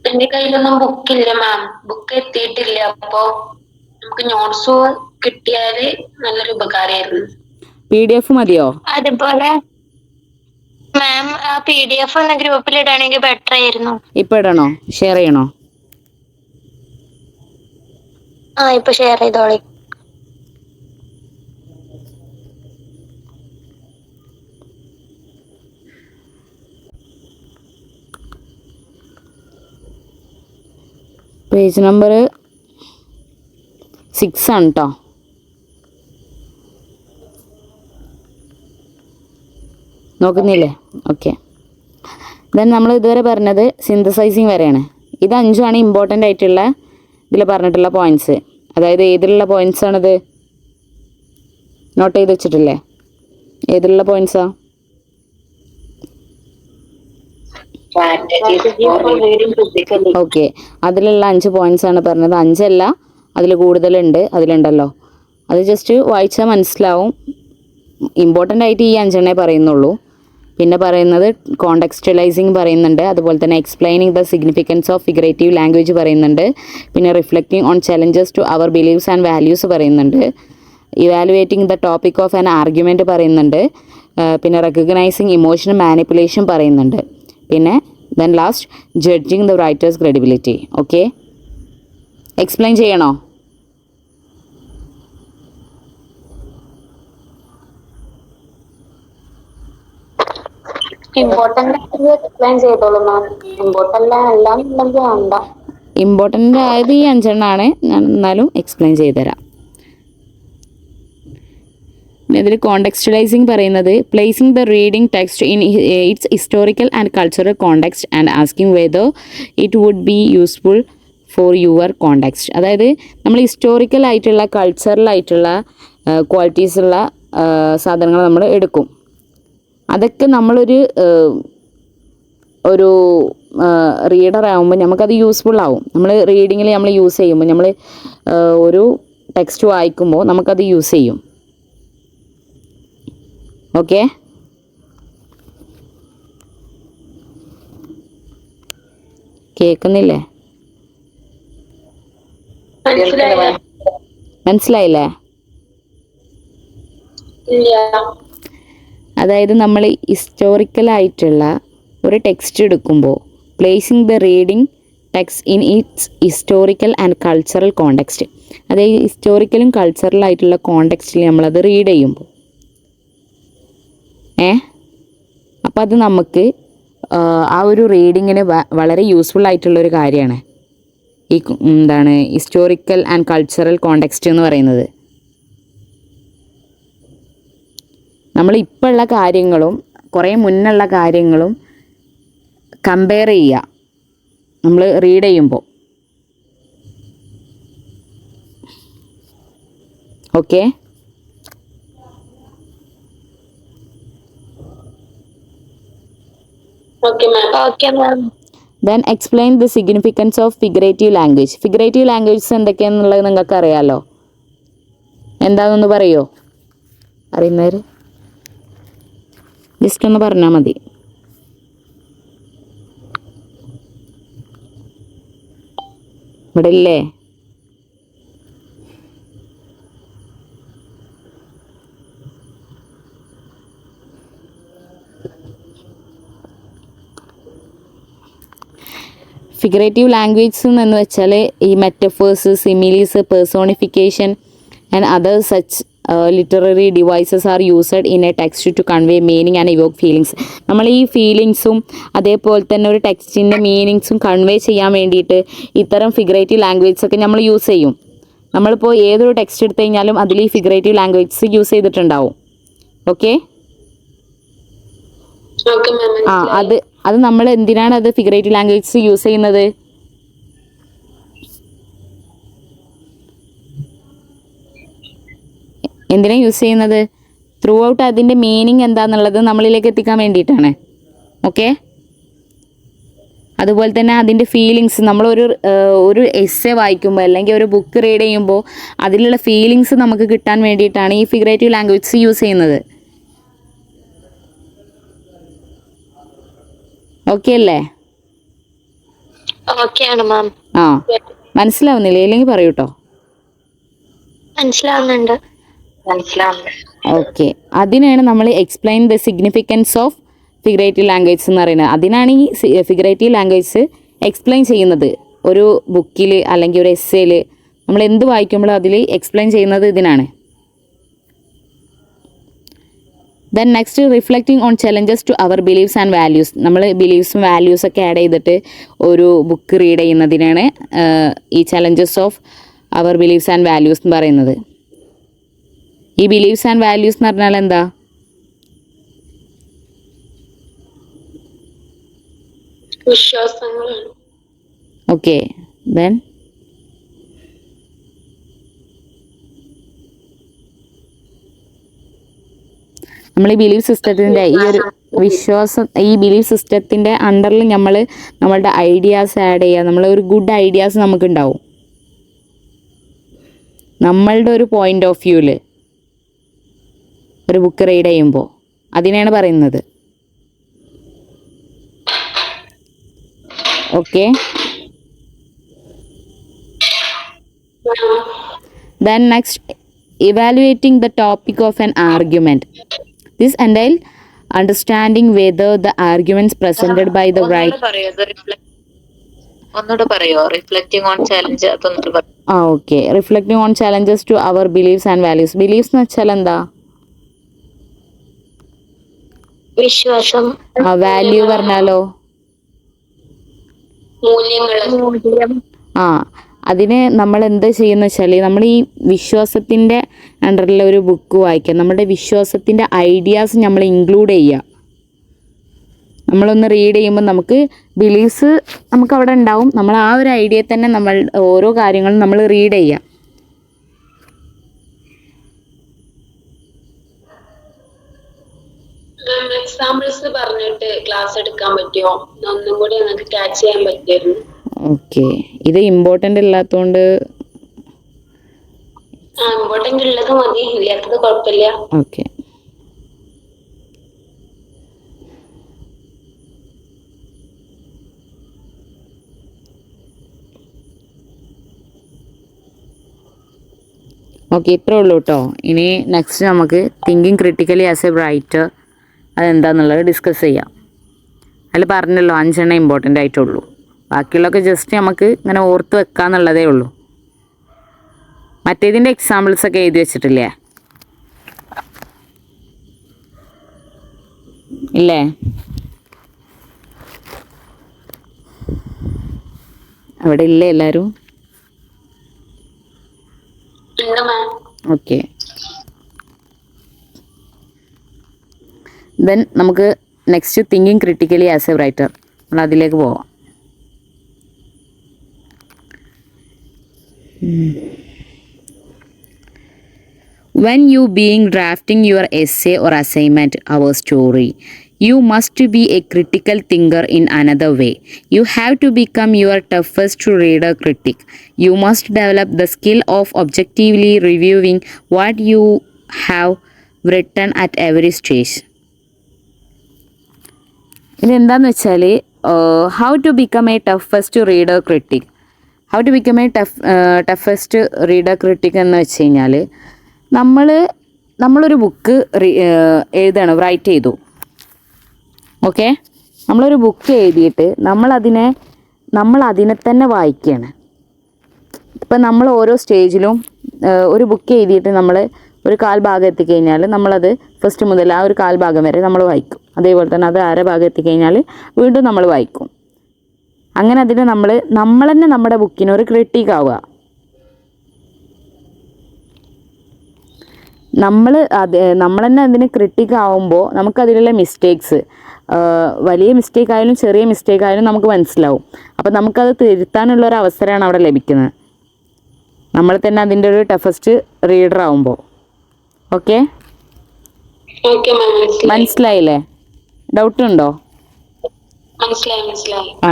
എന്റെ കയ്യിലൊന്നും ബുക്കില്ല മാം, ബുക്ക് എത്തിയിട്ടില്ല. അപ്പോ നമുക്ക് നോട്ട്സ് കിട്ടിയാല് നല്ലൊരു ഉപകാരമായിരുന്നു. PDF മതിയോ? അതുപോലെ മാം ആ PDF ഒന്ന് ഗ്രൂപ്പിൽ ഇടാണെങ്കിൽ ബെറ്റർ ആയിരുന്നു. ഇപ്പൊ ഇടണോ? ഷെയർ ചെയ്യണോ? ഇപ്പൊ ഷെയർ ചെയ്തോളി. പേജ് നമ്പർ 6 ആണ് കേട്ടോ. നോക്കുന്നില്ലേ? ഓക്കെ, ദെൻ നമ്മൾ ഇതുവരെ പറഞ്ഞത് സിന്തസൈസിങ് വരെയാണ്. ഇത് 5 ഇമ്പോർട്ടൻ്റ് ആയിട്ടുള്ള ഇതിൽ പറഞ്ഞിട്ടുള്ള പോയിൻറ്റ്സ്. അതായത് ഏതിലുള്ള പോയിൻറ്റ്സ് ആണിത്? നോട്ട് ചെയ്ത് വെച്ചിട്ടില്ലേ? ഏതിലുള്ള പോയിൻറ്റ്സാ? ഓക്കെ, അതിലുള്ള 5 പോയിൻറ്റ്സ് ആണ് പറഞ്ഞത്. 5 അല്ല, അതിൽ കൂടുതലുണ്ട്, അതിലുണ്ടല്ലോ. അത് ജസ്റ്റ് വായിച്ചാൽ മനസ്സിലാവും. ഇമ്പോർട്ടൻ്റ് ആയിട്ട് ഈ 5 പറയുന്നുള്ളൂ. പിന്നെ പറയുന്നത് കോണ്ടെക്സ്റ്റലൈസിങ് പറയുന്നുണ്ട്. അതുപോലെ തന്നെ explaining the significance of figurative language പറയുന്നുണ്ട്. പിന്നെ reflecting on challenges to our beliefs and values പറയുന്നുണ്ട്. Evaluating the topic of an argument പറയുന്നുണ്ട്. പിന്നെ റെക്കഗ്നൈസിങ് ഇമോഷണൽ മാനിപ്പുലേഷൻ പറയുന്നുണ്ട്. പിന്നെ then last judging the writer's credibility. Okay, explain ചെയ്യണോ? Important explain ചെയ്തോളൂ ma'am. Important എല്ലാം ഉണ്ടെങ്കിൽ വേണ്ട. ഇമ്പോർട്ടൻ്റ് ആയത് ഈ 5 ഞാൻ എന്നാലും എക്സ്പ്ലെയിൻ ചെയ്തുതരാം. ഇതിൽ കോണ്ടെക്സ്റ്റുലൈസിങ് പറയുന്നത് placing the reading text in its historical and cultural context and asking whether it would be useful for your context. അതായത് നമ്മൾ ഹിസ്റ്റോറിക്കൽ ആയിട്ടുള്ള കൾച്ചറൽ ആയിട്ടുള്ള ക്വാളിറ്റീസ് ഉള്ള സാധനങ്ങൾ നമ്മൾ എടുക്കും. അതൊക്കെ നമ്മളൊരു ഒരു റീഡർ ആകുമ്പോൾ നമുക്കത് യൂസ്ഫുൾ ആവും. നമ്മൾ റീഡിങ്ങിൽ നമ്മൾ യൂസ് ചെയ്യുമ്പോൾ നമ്മൾ ഒരു ടെക്സ്റ്റ് വായിക്കുമ്പോൾ നമുക്കത് യൂസ് ചെയ്യും. ഓക്കെ, കേൾക്കുന്നില്ലേ? മനസ്സിലായില്ലേ? അതായത് നമ്മൾ ഹിസ്റ്റോറിക്കലായിട്ടുള്ള ഒരു ടെക്സ്റ്റ് എടുക്കുമ്പോൾ placing the reading text in its historical and cultural context, അതായത് ഹിസ്റ്റോറിക്കലും കൾച്ചറലായിട്ടുള്ള കോണ്ടെക്സ്റ്റിൽ നമ്മളത് റീഡ് ചെയ്യുമ്പോൾ അപ്പോൾ അത് നമുക്ക് ആ ഒരു റീഡിങ്ങിന് വളരെ യൂസ്ഫുൾ ആയിട്ടുള്ളൊരു കാര്യമാണ് ഈ ഹിസ്റ്റോറിക്കൽ ആൻഡ് കൾച്ചറൽ കോണ്ടെക്സ്റ്റ് എന്ന് പറയുന്നത്. നമ്മൾ ഇപ്പോൾ ഉള്ള കാര്യങ്ങളും കുറേ മുന്നുള്ള കാര്യങ്ങളും കമ്പയർ ചെയ്യുക നമ്മൾ റീഡ് ചെയ്യുമ്പോൾ. Okay, then explain the significance of figurative language. Figurative languages എന്തൊക്കെയാണെന്നുള്ളത് നിങ്ങൾക്ക് അറിയാമല്ലോ. എന്താണെന്നൊന്ന് പറയുമോ? അറിയുന്നവർ ജസ്റ്റ് ഒന്ന് പറഞ്ഞാൽ മതി. ഇവിടെ ഇല്ലേ? ഫിഗറേറ്റീവ് ലാംഗ്വേജസ് എന്ന് വെച്ചാൽ ഈ metaphors, similes, personification and other such literary devices are used in a text to convey meaning and evoke feelings. നമ്മൾ ഈ ഫീലിങ്സും അതേപോലെ തന്നെ ഒരു ടെക്സ്റ്റിൻ്റെ മീനിങ്സും കൺവേ ചെയ്യാൻ വേണ്ടിയിട്ട് ഇത്തരം ഫിഗറേറ്റീവ് ലാംഗ്വേജസ് ഒക്കെ നമ്മൾ യൂസ് ചെയ്യും. നമ്മളിപ്പോൾ ഏതൊരു ടെക്സ്റ്റ് എടുത്തു കഴിഞ്ഞാലും അതിൽ ഈ ഫിഗറേറ്റീവ് ലാംഗ്വേജസ് യൂസ് ചെയ്തിട്ടുണ്ടാവും. ഓക്കെ, അത് നമ്മൾ എന്തിനാണ് അത് ഫിഗറേറ്റീവ് ലാംഗ്വേജസ് യൂസ് ചെയ്യുന്നത്? എന്തിനാണ് യൂസ് ചെയ്യുന്നത്? ത്രൂ ഔട്ട് അതിൻ്റെ മീനിങ് എന്താണെന്നുള്ളത് നമ്മളിലേക്ക് എത്തിക്കാൻ വേണ്ടിയിട്ടാണ്. ഓക്കെ, അതുപോലെ തന്നെ അതിൻ്റെ ഫീലിങ്സ് ഒരു എസ്സേ വായിക്കുമ്പോൾ അല്ലെങ്കിൽ ഒരു ബുക്ക് റീഡ് ചെയ്യുമ്പോൾ അതിലുള്ള ഫീലിങ്സ് നമുക്ക് കിട്ടാൻ വേണ്ടിയിട്ടാണ് ഈ ഫിഗറേറ്റീവ് ലാംഗ്വേജസ് യൂസ് ചെയ്യുന്നത്. ഓക്കെ അല്ലേ? ആ, മനസ്സിലാവുന്നില്ലേ? ഇല്ലെങ്കിൽ പറയൂട്ടോ. മനസ്സിലാവുന്നുണ്ട്. ഓക്കെ, അതിനാണ് നമ്മൾ explain the significance of figurative language എന്ന് പറയുന്നത്. അതിനാണ് ഈ ഫിഗറേറ്റീവ് ലാംഗ്വേജ് എക്സ്പ്ലെയിൻ ചെയ്യുന്നത്. ഒരു ബുക്കിൽ അല്ലെങ്കിൽ ഒരു എസ്സേയിൽ നമ്മൾ എന്ത് വായിക്കുമ്പോഴും അതിൽ എക്സ്പ്ലെയിൻ ചെയ്യുന്നത് ഇതിനാണ്. Then next reflecting on challenges to our beliefs and values. നമ്മൾ ബിലീഫ്സും വാല്യൂസൊക്കെ ആഡ് ചെയ്തിട്ട് ഒരു ബുക്ക് റീഡ് ചെയ്യുന്നതിനാണ് ഈ challenges of our beliefs and values എന്ന് പറയുന്നത്. ഈ ബിലീഫ്സ് ആൻഡ് വാല്യൂസ് എന്ന് പറഞ്ഞാൽ എന്താ? ഓക്കെ, ദെൻ നമ്മൾ ഈ ബിലീഫ് സിസ്റ്റത്തിൻ്റെ ഈ ഒരു ഈ ബിലീഫ് സിസ്റ്റത്തിൻ്റെ അണ്ടറിൽ നമ്മളുടെ ഐഡിയാസ് ആഡ് ചെയ്യുക. നമ്മളൊരു ഗുഡ് ഐഡിയാസ് നമുക്കുണ്ടാവും നമ്മളുടെ ഒരു പോയിന്റ് ഓഫ് വ്യൂവിൽ ഒരു ബുക്ക് റീഡ് ചെയ്യുമ്പോൾ. അതിനെയാണ് പറയുന്നത്. Okay, then next evaluating the topic of an argument. This entails understanding whether the arguments presented by the right. ഒന്നുകൂടെ പറയോ? റിഫ്ലക്റ്റിംഗ് ഓൺ ചാലഞ്ച് അതൊന്നുകൂടെ പറയോ? Okay, reflecting on challenges to our beliefs and values. Beliefs എന്ന് വെച്ചാൽ എന്താ? വിശ്വാസം, value പറഞ്ഞാലോ? മൂല്യങ്ങള്. മൂല്യം, ആ, അതിന് നമ്മൾ എന്താ ചെയ്യുന്ന വെച്ചാൽ നമ്മൾ ഈ വിശ്വാസത്തിൻ്റെ അണ്ടറിലുള്ള ഒരു ബുക്ക് വായിക്കുക. നമ്മുടെ വിശ്വാസത്തിൻ്റെ ഐഡിയാസ് നമ്മൾ ഇൻക്ലൂഡ് ചെയ്യുക. നമ്മളൊന്ന് റീഡ് ചെയ്യുമ്പോൾ നമുക്ക് ബിലീഫ്സ് നമുക്ക് അവിടെ ഉണ്ടാവും. നമ്മൾ ആ ഒരു ഐഡിയ തന്നെ നമ്മൾ ഓരോ കാര്യങ്ങളും നമ്മൾ റീഡ് ചെയ്യുക. എക്സാമ്പിൾസ് പറഞ്ഞിട്ട് ക്ലാസ് എടുക്കാൻ പറ്റുമോ? ഒന്നും കൂടി ഞങ്ങൾക്ക് ക്യാച്ച് ചെയ്യാൻ പറ്റുമായിരുന്നു. ഓക്കെ, ഇത് ഇമ്പോർട്ടൻ്റ് ഇല്ലാത്തതുകൊണ്ട് ഇമ്പോർട്ടന്റ് ഉള്ളത് മതി, ഇല്ലാത്തത് കുഴപ്പമില്ല. ഓക്കെ. ഓക്കെ, ഇത്രേ ഉള്ളൂ കേട്ടോ. ഇനി നെക്സ്റ്റ് നമുക്ക് thinking critically as a writer അതെന്താണെന്നുള്ളത് ഡിസ്കസ് ചെയ്യാം. അതിൽ പറഞ്ഞല്ലോ 5 ഇമ്പോർട്ടൻ്റ് ആയിട്ടുള്ളൂ. ബാക്കിയുള്ളതൊക്കെ ജസ്റ്റ് നമുക്ക് ഇങ്ങനെ ഓർത്ത് വെക്കാന്നുള്ളതേ ഉള്ളൂ. മറ്റേതിൻ്റെ എക്സാമ്പിൾസൊക്കെ എഴുതി വെച്ചിട്ടില്ലേ? ഇല്ലേ? അവിടെ ഇല്ലേ എല്ലാവരും? ഓക്കെ, ദെൻ നമുക്ക് next thinking critically as a writer നമ്മൾ അതിലേക്ക് പോവാം. When you being drafting your essay or assignment or story, you must be a critical thinker in another way. You have to become your toughest reader critic. You must develop the skill of objectively reviewing what you have written at every stage. ഇനി എന്താണെന്ന് വെച്ചാൽ how to become a toughest reader critic. How to become a toughest reader critic എന്ന് വെച്ച് കഴിഞ്ഞാൽ നമ്മളൊരു book എഴുതണം, right ചെയ്തു. Okay, നമ്മളൊരു ബുക്ക് എഴുതിയിട്ട് നമ്മളതിനെ തന്നെ വായിക്കുകയാണ്. ഇപ്പം നമ്മൾ ഓരോ സ്റ്റേജിലും ഒരു ബുക്ക് എഴുതിയിട്ട് നമ്മൾ ഒരു കാൽഭാഗം എത്തിക്കഴിഞ്ഞാൽ നമ്മളത് ഫസ്റ്റ് മുതൽ ആ ഒരു കാൽഭാഗം വരെ നമ്മൾ വായിക്കും. അതേപോലെ തന്നെ അത് അര ഭാഗം എത്തിക്കഴിഞ്ഞാൽ വീണ്ടും നമ്മൾ വായിക്കും. അങ്ങനെ അതിന് നമ്മൾ തന്നെ നമ്മുടെ ബുക്കിനൊരു ക്രിട്ടിക് ആവുക. നമ്മൾ തന്നെ അതിന് ക്രിട്ടിക് ആവുമ്പോൾ നമുക്കതിലുള്ള മിസ്റ്റേക്സ്, വലിയ മിസ്റ്റേക്ക് ആയാലും ചെറിയ മിസ്റ്റേക്ക് ആയാലും നമുക്ക് മനസ്സിലാവും. അപ്പം നമുക്കത് തിരുത്താനുള്ളൊരു അവസരമാണ് അവിടെ ലഭിക്കുന്നത്, നമ്മൾ തന്നെ അതിൻ്റെ ഒരു ടഫസ്റ്റ് റീഡർ ആവുമ്പോൾ. ഓക്കെ, മനസ്സിലായില്ലേ? ഡൗട്ട് ഉണ്ടോ? ആ,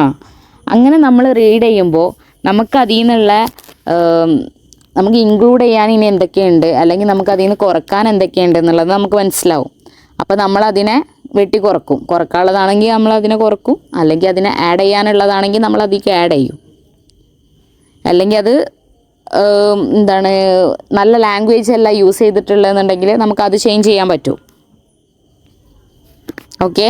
അങ്ങനെ നമ്മൾ റീഡ് ചെയ്യുമ്പോൾ നമുക്ക് അതിൽ നിന്നുള്ള നമുക്ക് ഇൻക്ലൂഡ് ചെയ്യാൻ ഇനി എന്തൊക്കെയുണ്ട്, അല്ലെങ്കിൽ നമുക്ക് അതിൽ നിന്ന് കുറക്കാൻ എന്തൊക്കെയുണ്ട് എന്നുള്ളത് നമുക്ക് മനസ്സിലാവും. അപ്പോൾ നമ്മളതിനെ കുറക്കാനുള്ളതാണെങ്കിൽ നമ്മളതിനെ കുറക്കും, അല്ലെങ്കിൽ അതിനെ ആഡ് ചെയ്യാനുള്ളതാണെങ്കിൽ നമ്മൾ അതിലേക്ക് ആഡ് ചെയ്യും. അല്ലെങ്കിൽ അത് നല്ല ലാംഗ്വേജ് അല്ല യൂസ് ചെയ്തിട്ടുള്ളതെന്നുണ്ടെങ്കിൽ നമുക്കത് ചേഞ്ച് ചെയ്യാൻ പറ്റും. ഓക്കെ,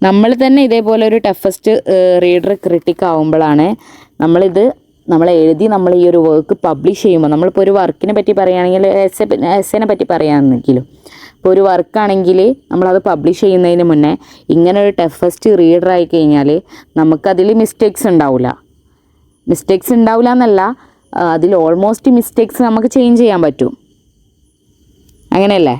നമ്മൾ തന്നെ ഇതേപോലെ ഒരു ടഫസ്റ്റ് റീഡർ ക്രിട്ടിക് ആവുമ്പോഴാണ് നമ്മൾ ഈ ഒരു വർക്ക് പബ്ലിഷ് ചെയ്യുമ്പോൾ, നമ്മളിപ്പോൾ ഒരു വർക്കിനെ പറ്റി പറയുകയാണെങ്കിൽ എസ്സേനെ പറ്റി പറയുകയാണെങ്കിലും, ഇപ്പോൾ ഒരു വർക്കാണെങ്കിൽ നമ്മളത് പബ്ലിഷ് ചെയ്യുന്നതിന് മുന്നേ ഇങ്ങനെ ഒരു ടഫസ്റ്റ് റീഡർ ആയി കഴിഞ്ഞാൽ നമുക്കതിൽ മിസ്റ്റേക്സ് ഉണ്ടാവില്ല എന്നല്ല, അതിൽ ഓൾമോസ്റ്റ് മിസ്റ്റേക്സ് നമുക്ക് ചേഞ്ച് ചെയ്യാൻ പറ്റും. അങ്ങനെയല്ലേ?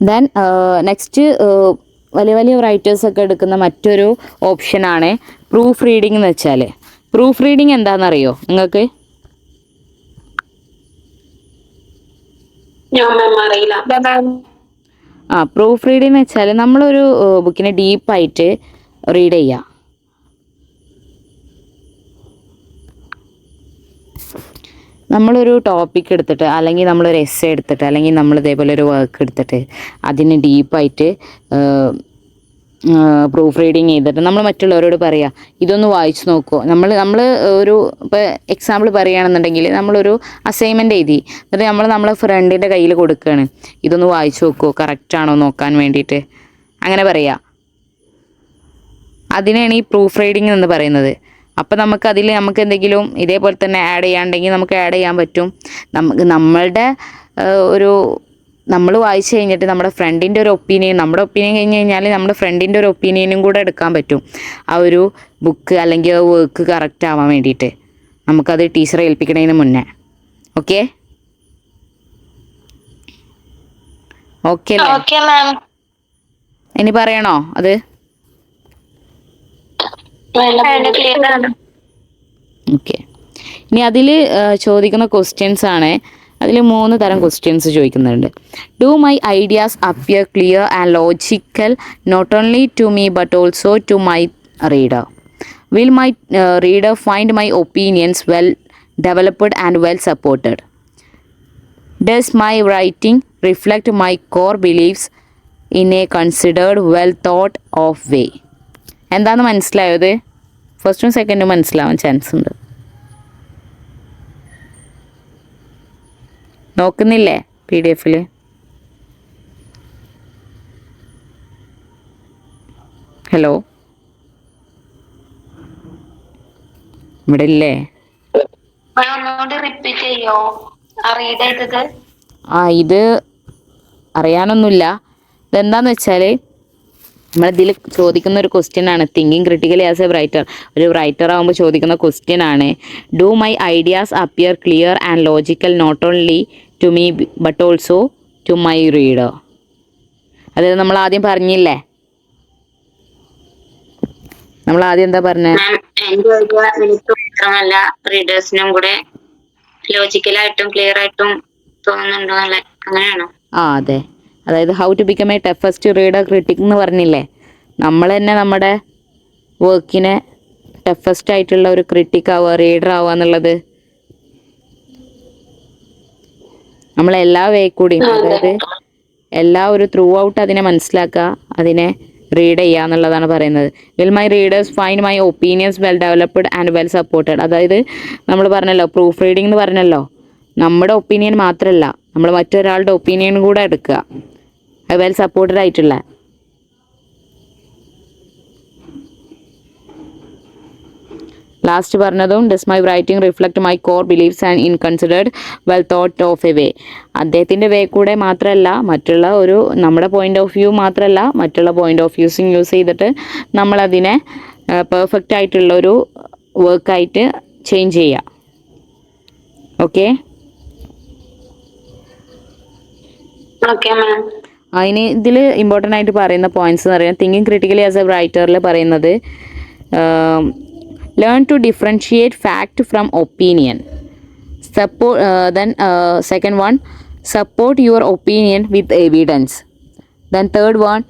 ദെൻ നെക്സ്റ്റ് വലിയ റൈറ്റേഴ്സൊക്കെ എടുക്കുന്ന മറ്റൊരു ഓപ്ഷനാണ് പ്രൂഫ് റീഡിംഗ് എന്ന് വെച്ചാൽ. പ്രൂഫ് റീഡിങ് എന്താണെന്നറിയോ നിങ്ങൾക്ക്? പ്രൂഫ് റീഡിംഗ് എന്ന് വെച്ചാൽ നമ്മളൊരു ബുക്കിനെ ഡീപ്പായിട്ട് റീഡ് ചെയ്യുക. നമ്മളൊരു ടോപ്പിക് എടുത്തിട്ട്, അല്ലെങ്കിൽ നമ്മളൊരു എസ്സേ എടുത്തിട്ട്, അല്ലെങ്കിൽ നമ്മൾ ഇതേപോലെ ഒരു വർക്ക് എടുത്തിട്ട് അതിന് ഡീപ്പായിട്ട് പ്രൂഫ് റീഡിങ് ചെയ്തിട്ട് നമ്മൾ മറ്റുള്ളവരോട് പറയുക, ഇതൊന്ന് വായിച്ച് നോക്കുമോ. നമ്മൾ ഒരു ഇപ്പോൾ എക്സാമ്പിൾ പറയുകയാണെന്നുണ്ടെങ്കിൽ നമ്മളൊരു അസൈൻമെൻ്റ് എഴുതി, എന്നിട്ട് നമ്മളെ ഫ്രണ്ടിൻ്റെ കയ്യിൽ കൊടുക്കുകയാണ്, ഇതൊന്ന് വായിച്ച് നോക്കുമോ, കറക്റ്റാണോ നോക്കാൻ വേണ്ടിയിട്ട്. അങ്ങനെ പറയുക. അതിനെയാണ് ഈ പ്രൂഫ് റീഡിങ് എന്ന് പറയുന്നത്. അപ്പോൾ നമുക്ക് എന്തെങ്കിലും ഇതേപോലെ തന്നെ ആഡ് ചെയ്യാണ്ടെങ്കിൽ നമുക്ക് ആഡ് ചെയ്യാൻ പറ്റും. നമ്മളുടെ ഒരു നമ്മൾ വായിച്ചു കഴിഞ്ഞിട്ട് നമ്മുടെ ഫ്രണ്ടിൻ്റെ ഒരു ഒപ്പീനിയൻ, നമ്മുടെ ഒപ്പീനിയൻ കഴിഞ്ഞ് കഴിഞ്ഞാൽ നമ്മുടെ ഫ്രണ്ടിൻ്റെ ഒരു ഒപ്പീനിയനും കൂടെ എടുക്കാൻ പറ്റും. ആ ഒരു ബുക്ക് അല്ലെങ്കിൽ ആ വർക്ക് കറക്റ്റ് ആവാൻ വേണ്ടിയിട്ട് നമുക്കത് ടീച്ചറെ ഏൽപ്പിക്കണതിന് മുന്നേ. ഓക്കെ ഓക്കെ അല്ലേ? ഇനി പറയണോ അത്? ഓക്കെ. ഇനി അതിൽ ചോദിക്കുന്ന ക്വസ്റ്റ്യൻസ് ആണ്. അതിൽ 3 തരം ക്വസ്റ്റ്യൻസ് ചോദിക്കുന്നുണ്ട്. Do my ideas appear clear and logical not only to me but also to my reader? Will my reader find my opinions well developed and well supported? Does my writing reflect my core beliefs in a considered well thought of way? എന്താണെന്ന് മനസ്സിലായത്? ഫസ്റ്റും സെക്കൻഡും മനസ്സിലാവാൻ chance ഉണ്ട്. നോക്കുന്നില്ലേ PDF? Hello, ഇവിടെ ഇല്ലേ? ഇത് അറിയാനൊന്നുമില്ല. ഇതെന്താന്ന് വെച്ചാൽ നമ്മളിതിൽ ചോദിക്കുന്ന ഒരു ക്വസ്റ്റ്യൻ ആണ്. Thinking critically as a writer, ഒരു റൈറ്റർ ആകുമ്പോൾ ചോദിക്കുന്ന ക്വസ്റ്റ്യൻ ആണ്. Do my ideas appear clear and logical not only to me but also to my reader? അതായത് നമ്മൾ ആദ്യം പറഞ്ഞില്ലേ, നമ്മൾ ആദ്യം എന്താ പറഞ്ഞത്? മാത്രമല്ല റീഡേഴ്സിനും കൂടെ ലോജിക്കലായിട്ടും ക്ലിയർ ആയിട്ടും തോന്നുന്നുണ്ടോ? അങ്ങനെയാണോ? അതെ. അതായത് how to become a toughest reader critic എന്ന് പറഞ്ഞില്ലേ, നമ്മൾ തന്നെ നമ്മുടെ വർക്കിനെ ടഫസ്റ്റ് ആയിട്ടുള്ള ഒരു ക്രിട്ടിക് ആവുക, റീഡർ ആവുക എന്നുള്ളത് നമ്മളെല്ലാ വേ കൂടിയും, അതായത് എല്ലാ ഒരു ത്രൂ ഔട്ട് അതിനെ മനസ്സിലാക്കുക, അതിനെ റീഡ് ചെയ്യുക എന്നുള്ളതാണ് പറയുന്നത്. Will my readers find my opinions well developed and well supported? അതായത് നമ്മൾ പറഞ്ഞല്ലോ പ്രൂഫ് റീഡിംഗ് എന്ന് പറഞ്ഞല്ലോ, നമ്മുടെ ഒപ്പീനിയൻ മാത്രമല്ല നമ്മൾ മറ്റൊരാളുടെ ഒപ്പീനിയൻ കൂടെ എടുക്കുക, അത് വെൽ സപ്പോർട്ടഡ് ആയിട്ടുള്ള. ലാസ്റ്റ് പറഞ്ഞതും does my writing reflect my core beliefs and in considered well thought of a way? അദ്ദേഹത്തിൻ്റെ വേ കൂടെ മാത്രമല്ല, മറ്റുള്ള ഒരു നമ്മുടെ പോയിന്റ് ഓഫ് വ്യൂ മാത്രമല്ല, മറ്റുള്ള പോയിന്റ് ഓഫ് വ്യൂസും യൂസ് ചെയ്തിട്ട് നമ്മളതിനെ പെർഫെക്റ്റ് ആയിട്ടുള്ളൊരു വർക്കായിട്ട് ചേഞ്ച് ചെയ്യുക. ഓക്കെ. അതിന് ഇതിൽ ഇമ്പോർട്ടൻ്റ് ആയിട്ട് പറയുന്ന പോയിന്റ്സ് എന്ന് പറയുന്നത് തിങ്കിങ് ക്രിട്ടിക്കലി ആസ് എ റൈറ്ററിൽ പറയുന്നത് learn to differentiate fact from opinion. Then second one, support your opinion with evidence. Then third one,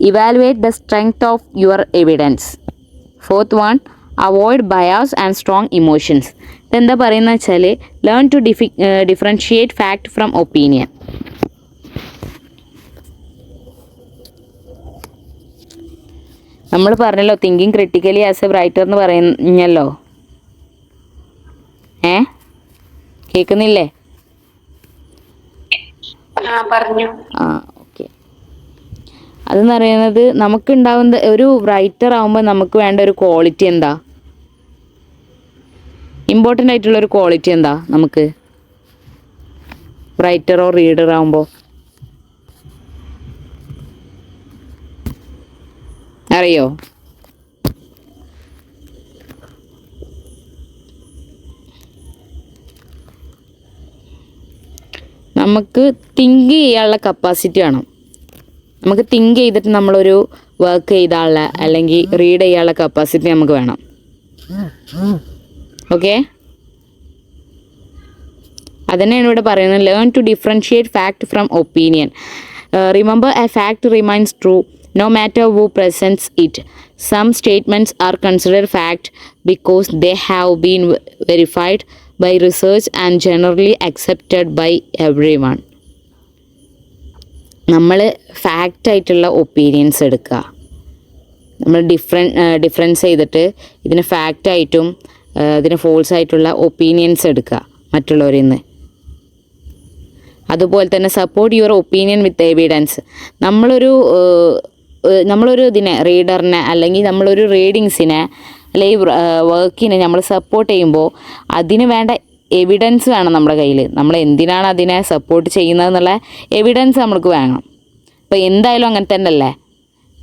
evaluate the strength of your evidence. Fourth one, avoid bias and strong emotions. ഇതെന്താ പറയുന്നത് വെച്ചാൽ learn to differentiate fact from opinion. നമ്മൾ പറഞ്ഞല്ലോ thinking critically as a writer എന്ന് പറഞ്ഞല്ലോ. കേൾക്കുന്നില്ലേ? Okay. അതെന്ന് പറയുന്നത് നമുക്കുണ്ടാവുന്ന ഒരു റൈറ്റർ ആകുമ്പോൾ നമുക്ക് വേണ്ട ഒരു ക്വാളിറ്റി എന്താ, ഇമ്പോർട്ടൻ്റ് ആയിട്ടുള്ള ഒരു ക്വാളിറ്റി എന്താ നമുക്ക് റൈറ്ററോ റീഡർ ആകുമ്പോൾ? അറിയോ? നമുക്ക് തിങ്ക് ചെയ്യാനുള്ള കപ്പാസിറ്റി വേണം. നമുക്ക് തിങ്ക് ചെയ്തിട്ട് നമ്മളൊരു വർക്ക് ചെയ്താലുള്ള അല്ലെങ്കിൽ റീഡ് ചെയ്യാനുള്ള കപ്പാസിറ്റി നമുക്ക് വേണം. ഓക്കെ. അതന്നെയാണ് ഇവിടെ പറയുന്നത്. Learn to differentiate fact from opinion. Remember a fact remains true no matter who presents it. Some statements are considered fact because they have been verified by research and generally accepted by everyone. നമ്മൾ fact ആയിട്ടുള്ള opinions എടുക്കുക. നമ്മൾ difference ചെയ്തിട്ട് ഇതിന് ഫാക്റ്റായിട്ടും ഇതിന് false ആയിട്ടുള്ള opinions എടുക്കുക മറ്റുള്ളവരിൽ നിന്ന്. അതുപോലെ തന്നെ support your opinion with evidence. നമ്മളൊരു നമ്മളൊരു ഇതിനെ റീഡറിനെ അല്ലെങ്കിൽ നമ്മളൊരു റീഡിങ്സിനെ അല്ലെങ്കിൽ വർക്കിനെ നമ്മൾ സപ്പോർട്ട് ചെയ്യുമ്പോൾ അതിന് വേണ്ട എവിഡൻസ് വേണം നമ്മുടെ കയ്യിൽ. നമ്മൾ എന്തിനാണ് അതിനെ സപ്പോർട്ട് ചെയ്യുന്നതെന്നുള്ള എവിഡൻസ് നമ്മൾക്ക് വേണം. അപ്പോൾ എന്തായാലും അങ്ങനെ തന്നെ അല്ലേ.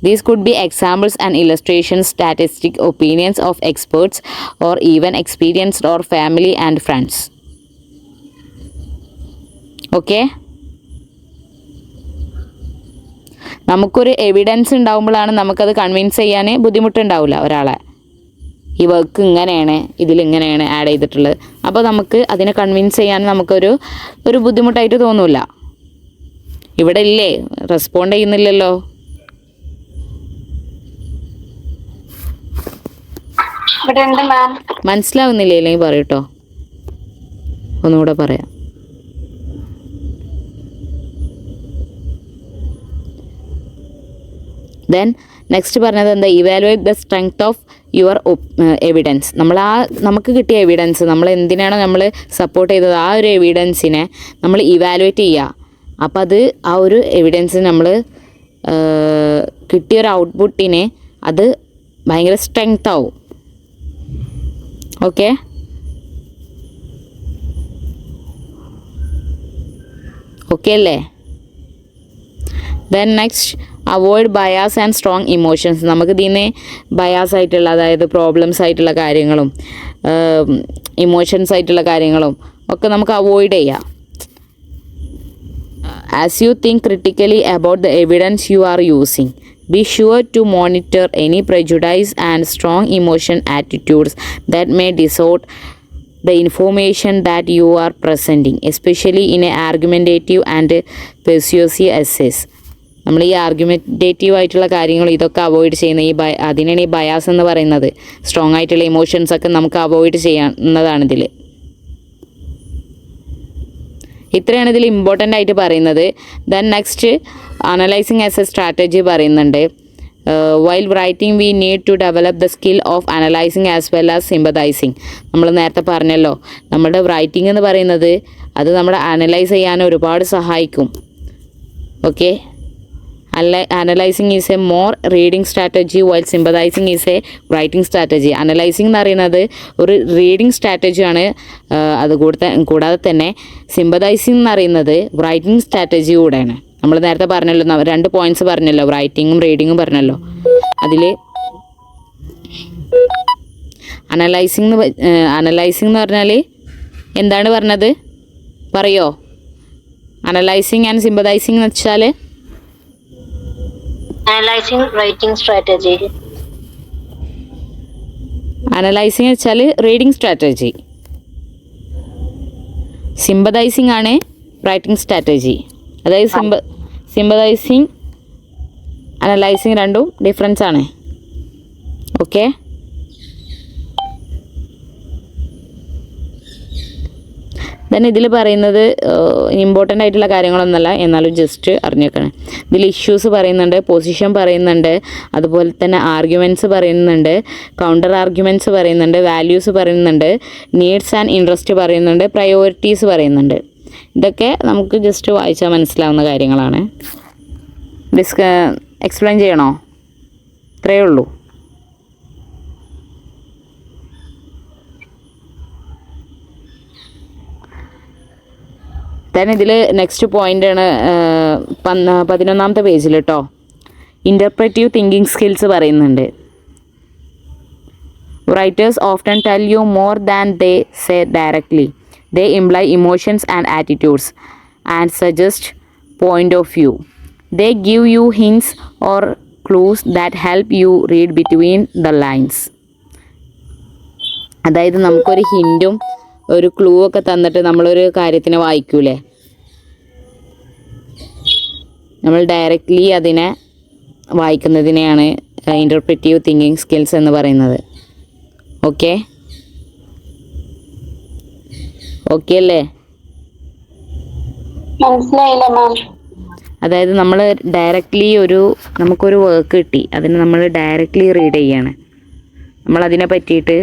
These could be examples and illustrations, statistics, opinions of experts, or even experienced or family and friends. Okay? നമുക്കൊരു എവിഡൻസ് ഉണ്ടാകുമ്പോഴാണ് നമുക്കത് കൺവിൻസ് ചെയ്യാൻ ബുദ്ധിമുട്ടുണ്ടാവില്ല ഒരാളെ. ഈ വർക്ക് ഇങ്ങനെയാണ്, ഇതിലിങ്ങനെയാണ് ആഡ് ചെയ്തിട്ടുള്ളത്. അപ്പോൾ നമുക്ക് അതിനെ കൺവിൻസ് ചെയ്യാൻ നമുക്കൊരു ബുദ്ധിമുട്ടായിട്ട് തോന്നില്ല. ഇവിടെ ഇല്ലേ, റെസ്പോണ്ട് ചെയ്യുന്നില്ലല്ലോ. മനസ്സിലാവുന്നില്ലേ? അല്ലെങ്കിൽ പറയൂട്ടോ, ഒന്നുകൂടെ പറയാം. ദെൻ നെക്സ്റ്റ് പറഞ്ഞത് എന്താ? Evaluate the strength of your evidence. നമുക്ക് കിട്ടിയ എവിഡൻസ്, നമ്മൾ എന്തിനാണോ നമ്മൾ സപ്പോർട്ട് ചെയ്തത് ആ ഒരു എവിഡൻസിനെ നമ്മൾ ഇവാലുവേറ്റ് ചെയ്യുക. അപ്പം അത് ആ ഒരു എവിഡൻസ് നമ്മൾ കിട്ടിയൊരു ഔട്ട്പുട്ടിനെ അത് ഭയങ്കര സ്ട്രെങ്ത് ആവും. ഓക്കെ, ഓക്കെ അല്ലേ? Then next avoid bias and strong emotions. നമുക്ക് ഇതിനെ ബയാസ് ആയിട്ടുള്ള, അതായത് പ്രോബ്ലംസ് ആയിട്ടുള്ള കാര്യങ്ങളും ഇമോഷൻസ് ആയിട്ടുള്ള കാര്യങ്ങളും ഒക്കെ നമുക്ക് അവോയ്ഡ് ചെയ്യാം. As you think critically about the evidence you are using, be sure to monitor any prejudice and strong emotion attitudes that may distort the information that you are presenting, especially in a argumentative and persuasive essays. നമ്മൾ ഈ argumentative ആയിട്ടുള്ള കാര്യങ്ങൾ ഇതൊക്കെ avoid ചെയ്യുന്ന അതിനാണ് ഈ bias എന്ന് പറയുന്നത്. സ്ട്രോങ് ആയിട്ടുള്ള ഇമോഷൻസ് ഒക്കെ നമുക്ക് അവോയ്ഡ് ചെയ്യാവുന്നതാണ് ഇതിൽ. ഇത്രയാണ് ഇതിൽ ഇമ്പോർട്ടൻ്റ് ആയിട്ട് പറയുന്നത്. Then next analysing as a strategy പറയുന്നുണ്ട്. While writing we need to develop the skill of analysing as well as sympathising. നമ്മൾ നേരത്തെ പറഞ്ഞല്ലോ, നമ്മുടെ റൈറ്റിംഗ് എന്ന് പറയുന്നത് അത് നമ്മുടെ അനലൈസ് ചെയ്യാൻ ഒരുപാട് സഹായിക്കും. Okay, analysing is a more reading strategy while synthesising is a writing strategy. Analysing എന്ന് പറയുന്നത് ഒരു റീഡിങ് സ്ട്രാറ്റജിയാണ്. അത് കൂടാതെ തന്നെ സിമ്പതൈസിങ് എന്ന് പറയുന്നത് റൈറ്റിംഗ് സ്ട്രാറ്റജി കൂടെയാണ്. നമ്മൾ നേരത്തെ പറഞ്ഞല്ലോ, 2 പോയിന്റ്സ് പറഞ്ഞല്ലോ, റൈറ്റിങ്ങും റീഡിങ്ങും പറഞ്ഞല്ലോ. അതിൽ അനലൈസിങ് എന്ന് പറഞ്ഞാൽ എന്താണ് പറഞ്ഞത് പറയോ? അനലൈസിങ് ആൻഡ് സിമ്പതൈസിങ് എന്ന് വെച്ചാൽ അനലൈസിങ് റൈറ്റിംഗ് സ്ട്രാറ്റജി. അനലൈസിങ് വെച്ചാൽ റീഡിങ് സ്ട്രാറ്റജി, സിമ്പതൈസിങ് ആണ് റൈറ്റിംഗ് സ്ട്രാറ്റജി. അതായത് സിമ്പതൈസിങ് അനലൈസിങ് രണ്ടും ഡിഫറൻസ് ആണ്. ഓക്കെ, ദെൻ ഇതിൽ പറയുന്നത് ഇമ്പോർട്ടൻ്റ് ആയിട്ടുള്ള കാര്യങ്ങളൊന്നുമല്ല, എന്നാലും ജസ്റ്റ് അറിഞ്ഞേക്കണം. ഇതിൽ ഇഷ്യൂസ് പറയുന്നുണ്ട്, പൊസിഷൻ പറയുന്നുണ്ട്, അതുപോലെ തന്നെ ആർഗ്യുമെൻറ്റ്സ് പറയുന്നുണ്ട്, കൗണ്ടർ ആർഗ്യുമെൻറ്റ്സ് പറയുന്നുണ്ട്, വാല്യൂസ് പറയുന്നുണ്ട്, നീഡ്സ് ആൻഡ് ഇൻട്രസ്റ്റ് പറയുന്നുണ്ട്, പ്രയോറിറ്റീസ് പറയുന്നുണ്ട്. ഇതൊക്കെ നമുക്ക് ജസ്റ്റ് വായിച്ചാൽ മനസ്സിലാവുന്ന കാര്യങ്ങളാണ്. എക്സ്പ്ലെയിൻ ചെയ്യണോ? ഇത്രയേ ഉള്ളൂ. ദെൻ ഇതിൽ നെക്സ്റ്റ് പോയിൻ്റാണ് 11ാമത്തെ പേജിൽ കേട്ടോ. ഇൻ്റർപ്രറ്റീവ് തിങ്കിങ് സ്കിൽസ് പറയുന്നുണ്ട്. Writers often tell you more than they say directly. They imply emotions and attitudes and suggest point of view. They give you hints or clues that help you read between the lines. അതായത് നമുക്കൊരു ഹിൻറ്റും ഒരു clue ഒക്കെ തന്നിട്ട് നമ്മളൊരു കാര്യത്തിനെ വായിക്കൂലേ, നമ്മൾ directly അതിനെ വായിക്കുന്നതിനെയാണ് ഇൻ്റർപ്രറ്റീവ് thinking skills എന്ന് പറയുന്നത്. ഓക്കെ, ഓക്കെ അല്ലേ? മനസ്സിലായില്ല മാം. അതായത് നമ്മൾ ഡയറക്റ്റ്ലി നമുക്കൊരു വർക്ക് കിട്ടി, അതിന് നമ്മൾ ഡയറക്റ്റ്ലി റീഡ് ചെയ്യാണ്. നമ്മളതിനെ പറ്റിയിട്ട്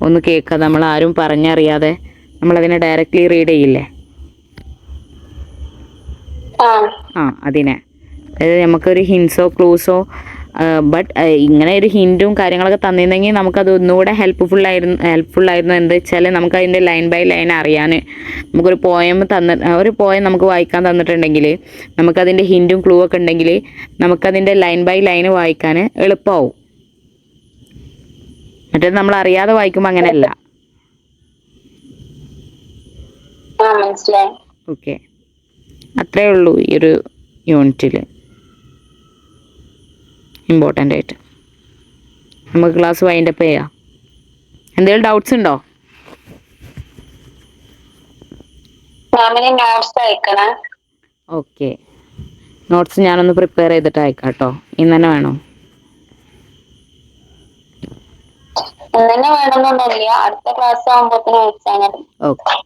ഒന്ന് കേൾക്കാതെ, നമ്മൾ ആരും പറഞ്ഞറിയാതെ നമ്മളതിനെ ഡയറക്റ്റ്ലി റീഡ് ചെയ്യില്ലേ? അതിനെ, അതായത് നമുക്കൊരു ഹിൻസോ ക്ലൂസോ ബട്ട് ഇങ്ങനെ ഒരു ഹിൻറ്റും കാര്യങ്ങളൊക്കെ തന്നിരുന്നെങ്കിൽ നമുക്കത് ഒന്നുകൂടെ ഹെൽപ്ഫുൾ ആയിരുന്നു. എന്താ വെച്ചാൽ നമുക്ക് അതിൻ്റെ ലൈൻ ബൈ ലൈൻ അറിയാൻ, നമുക്കൊരു ഒരു പോയം നമുക്ക് വായിക്കാൻ തന്നിട്ടുണ്ടെങ്കിൽ നമുക്കതിൻ്റെ ഹിൻറ്റും ക്ലൂ ഒക്കെ ഉണ്ടെങ്കിൽ നമുക്കതിൻ്റെ ലൈൻ ബൈ ലൈൻ വായിക്കാൻ എളുപ്പമാവും. മറ്റേത് നമ്മൾ അറിയാതെ വായിക്കുമ്പോൾ അങ്ങനെയല്ല. മനസ്സിലായി. ഓക്കെ, അത്രേ ഉള്ളൂ ഈ ഒരു യൂണിറ്റിൽ ഇമ്പോർട്ടൻ്റ് ആയിട്ട്. നമുക്ക് ക്ലാസ് വൈൻഡപ്പ് ചെയ്യാം. എന്തെങ്കിലും ഡൗട്ട്സ് ഉണ്ടോ? നോട്ട്സ് അയക്കണേ. ഓക്കെ, നോട്ട്സ് ഞാനൊന്ന് പ്രിപ്പയർ ചെയ്തിട്ട് അയക്കാം കേട്ടോ. ഇന്ന് തന്നെ വേണോ? ഇന്ന് തന്നെ വേണമെന്നൊന്നുമില്ല, അടുത്ത ക്ലാസ് ആകുമ്പോഴത്തേനും വെച്ചാൽ മതി. ഓക്കെ.